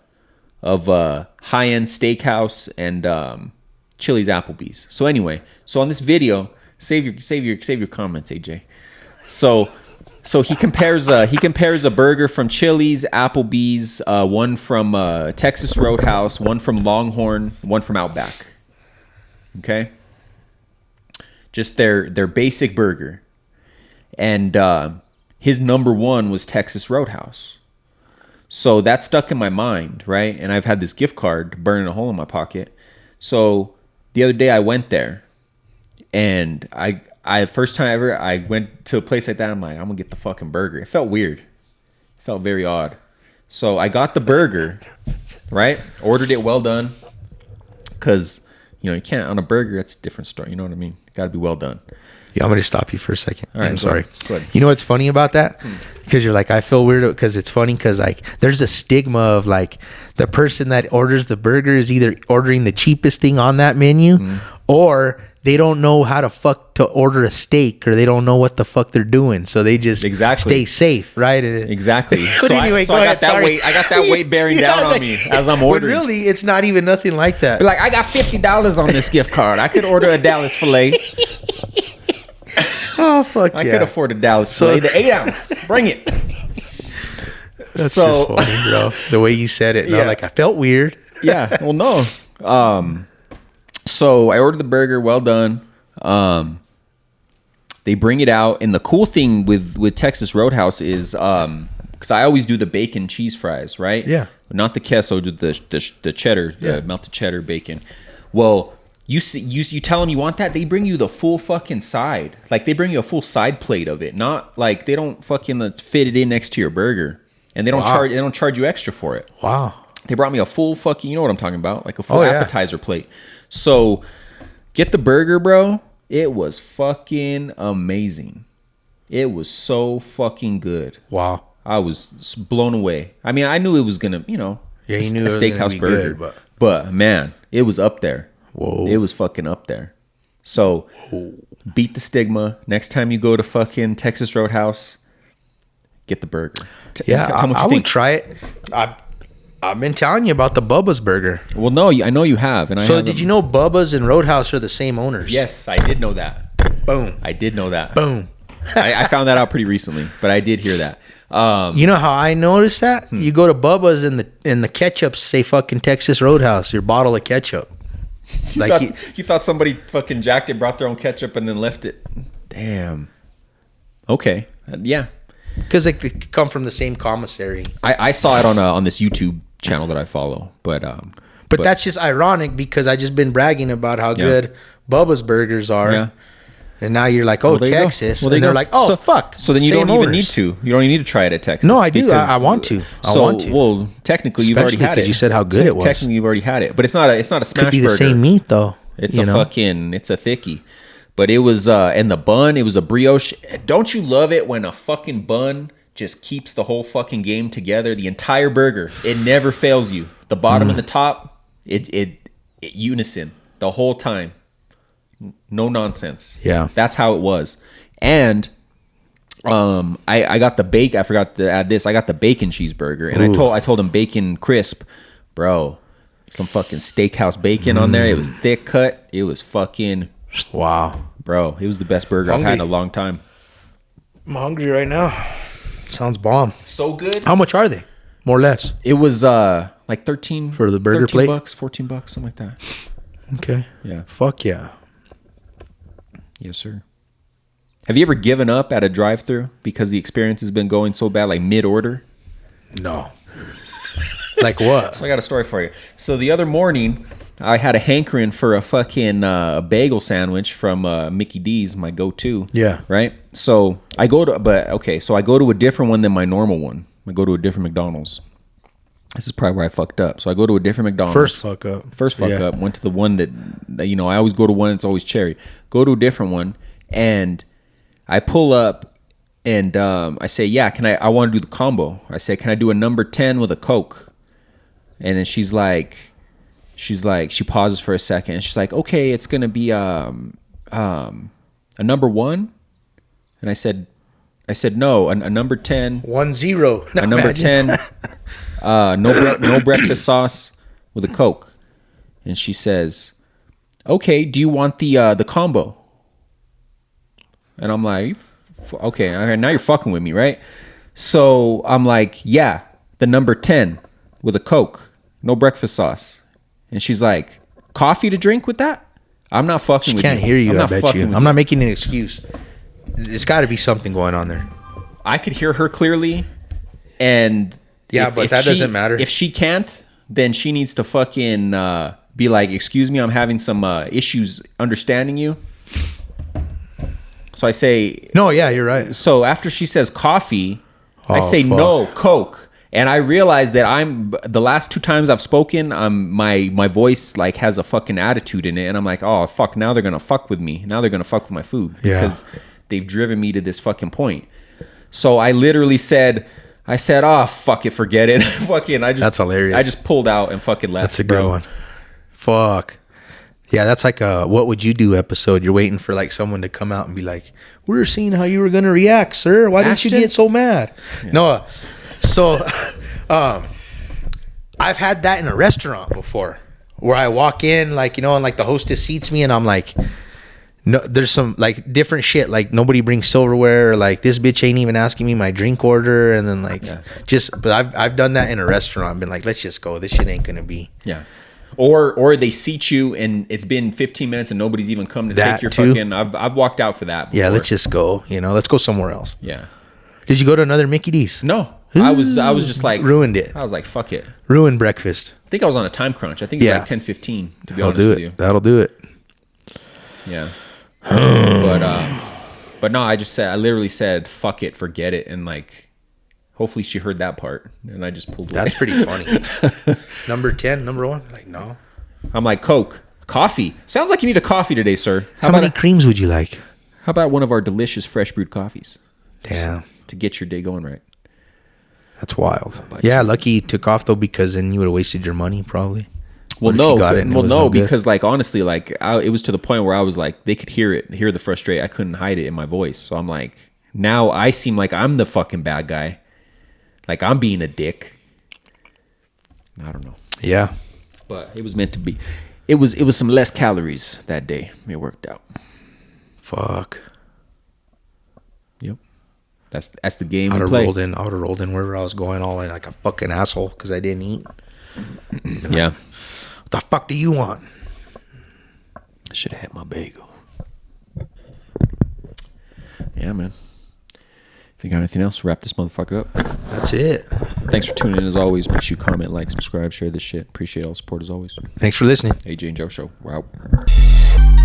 steakhouse and Chili's Applebee's. So anyway, on this video, save your comments, AJ. So he compares a burger from Chili's, Applebee's, one from Texas Roadhouse, one from Longhorn, one from Outback. Okay, just their basic burger, and his number one was Texas Roadhouse. So that stuck in my mind, right? And I've had this gift card burning a hole in my pocket. So the other day I went there, and I first time ever I went to a place like that. I'm like, I'm gonna get the fucking burger. It felt weird. It felt very odd. So I got the burger, right? Ordered it well done, because you can't on a burger. That's a different story. You know what I mean? Got to be well done. Yeah, I'm going to stop you for a second. All right, I'm sorry. Go ahead. You know what's funny about that? Because you're like, I feel weird, because it's funny because like there's a stigma of like the person that orders the burger is either ordering the cheapest thing on that menu or they don't know how to order a steak, or they don't know what the fuck they're doing. So they just stay safe, right? Exactly. But anyway, I got that weight bearing down on me as I'm ordering. But really, it's not even nothing like that. But like, I got $50 on this gift card. I could order a Dallas filet. Oh, fuck yeah. I could afford a Dallas filet, the 8-ounce. Bring it. That's just funny, bro. The way you said it. Yeah. Like, I felt weird. Yeah. Well, no. So I ordered the burger, well done. They bring it out, and the cool thing with Texas Roadhouse is because I always do the bacon cheese fries, right? Yeah. Not the queso, the cheddar, the melted cheddar bacon. Well, you tell them you want that, they bring you the full fucking side. Like, they bring you a full side plate of it. Not like they don't fucking fit it in next to your burger, and they don't charge you extra for it. Wow. They brought me a full fucking, you know what I'm talking about, like a full appetizer plate. So, get the burger, bro. It was fucking amazing. It was so fucking good. Wow. I was blown away. I mean, I knew it was gonna, you knew a steakhouse burger, good, but man, it was up there. Whoa. It was fucking up there. So, beat the stigma. Next time you go to fucking Texas Roadhouse, get the burger. I would try it. I've been telling you about the Bubba's burger. Well, no, I know you have. And did you know Bubba's and Roadhouse are the same owners? Yes, I did know that. Boom. I did know that. Boom. I found that out pretty recently, but I did hear that. You know how I noticed that? You go to Bubba's and the ketchups say fucking Texas Roadhouse, your bottle of ketchup. You thought somebody fucking jacked it, brought their own ketchup, and then left it. Damn. Okay. Yeah. Because they come from the same commissary. I saw it on this YouTube channel that I follow, but that's just ironic because I just been bragging about how good Bubba's burgers are. Yeah. And now you're like, Texas. And they're like, fuck. So then you don't even need to. You don't even need to try it at Texas. No, I do. I want to. I want to. Well, technically, you've already had it. Because you said how good it was. Technically, you've already had it. But it's not a smash burger. Could be the same meat, though. It's it's a thickie. But it was, and the bun, it was a brioche. Don't you love it when a fucking bun just keeps the whole fucking game together? The entire burger. It never fails you. The bottom and the top, it unison the whole time. No nonsense. Yeah. That's how it was. And I got the bacon. I forgot to add this. I got the bacon cheeseburger. And I told him bacon crisp. Bro, some fucking steakhouse bacon on there. It was thick cut. It was fucking... Wow. Bro, it was the best burger I've had in a long time. I'm hungry right now. Sounds bomb. So good. How much are they? More or less. It was like 13 for the burger plate. $13, $14, something like that. Okay. Yeah. Fuck yeah. Yes, sir. Have you ever given up at a drive-thru because the experience has been going so bad, like mid-order? No. Like what? So I got a story for you. So the other morning, I had a hankering for a fucking bagel sandwich from Mickey D's, my go-to. Yeah. Right. So I go to, so I go to a different one than my normal one. I go to a different McDonald's. This is probably where I fucked up. So I go to a different McDonald's. First fuck up. Went to the one that I always go to one that's always cherry. Go to a different one, and I pull up, and I say, yeah, I want to do the combo. I say, can I do a number 10 with a Coke? And then she pauses for a second, and she's like, okay, it's gonna be a number 1. And I said no, a number 10. 1-0. A number 10. No breakfast sauce with a Coke. And she says, okay, do you want the combo? And I'm like, okay, all right, now you're fucking with me, right? So I'm like, yeah, the number 10 with a Coke, no breakfast sauce. And she's like, coffee to drink with that? I'm not fucking with you. Can't hear you, I'm I bet you. I'm not making an excuse. There's got to be something going on there. I could hear her clearly, and but that doesn't matter. If she can't, then she needs to fucking be like, excuse me, I'm having some issues understanding you. So I say, no, yeah, you're right. So after she says coffee, I say, fuck. no, Coke. And I realize that the last 2 times I've spoken, my voice like has a fucking attitude in it. And I'm like, oh, fuck, now they're going to fuck with me. Now they're going to fuck with my food. Because they've driven me to this fucking point. So I literally said, oh, fuck it, forget it. Fucking, that's hilarious. I just pulled out and fucking left. That's a good one. Fuck. Yeah, that's like a what would you do episode. You're waiting for like someone to come out and be like, we're seeing how you were going to react, sir. Why didn't you get so mad? Yeah. No. So I've had that in a restaurant before where I walk in like, and like the hostess seats me and I'm like, no, there's some like different shit. Like nobody brings silverware. Or, like this bitch ain't even asking me my drink order. And then like but I've done that in a restaurant. Been like, let's just go. This shit ain't gonna be. Yeah. Or they seat you and it's been 15 minutes and nobody's even come to take your too. Fucking. I've walked out for that before. Yeah, let's just go. Let's go somewhere else. Yeah. Did you go to another Mickey D's? No. I was just like ruined it. I was like, fuck it. Ruined breakfast. I think I was on a time crunch. I think it was like 10:15 to be honest with you. That'll do it. Yeah. But no, I literally said fuck it, forget it, and like hopefully she heard that part and I just pulled away. That's pretty funny. Number 10, number 1? Like no. I'm like, Coke, coffee. Sounds like you need a coffee today, sir. How many creams would you like? How about one of our delicious fresh brewed coffees? Damn. To get your day going right. That's wild. Yeah, lucky you took off though, because then you would have wasted your money probably. Well, no, because like honestly, like it was to the point where I was like, they could hear the frustration. I couldn't hide it in my voice. So I'm like, now I seem like I'm the fucking bad guy. Like I'm being a dick. I don't know. Yeah. But it was meant to be. It was some less calories that day. It worked out. Fuck. Yep. That's the game. I would have rolled in wherever I was going, all like a fucking asshole because I didn't eat. Yeah. What the fuck do you want? I should have had my bagel. Yeah, man. If you got anything else, wrap this motherfucker up. That's it. Thanks for tuning in as always. Make sure you comment, like, subscribe, share this shit. Appreciate all the support as always. Thanks for listening. AJ and Joe Show. We're out.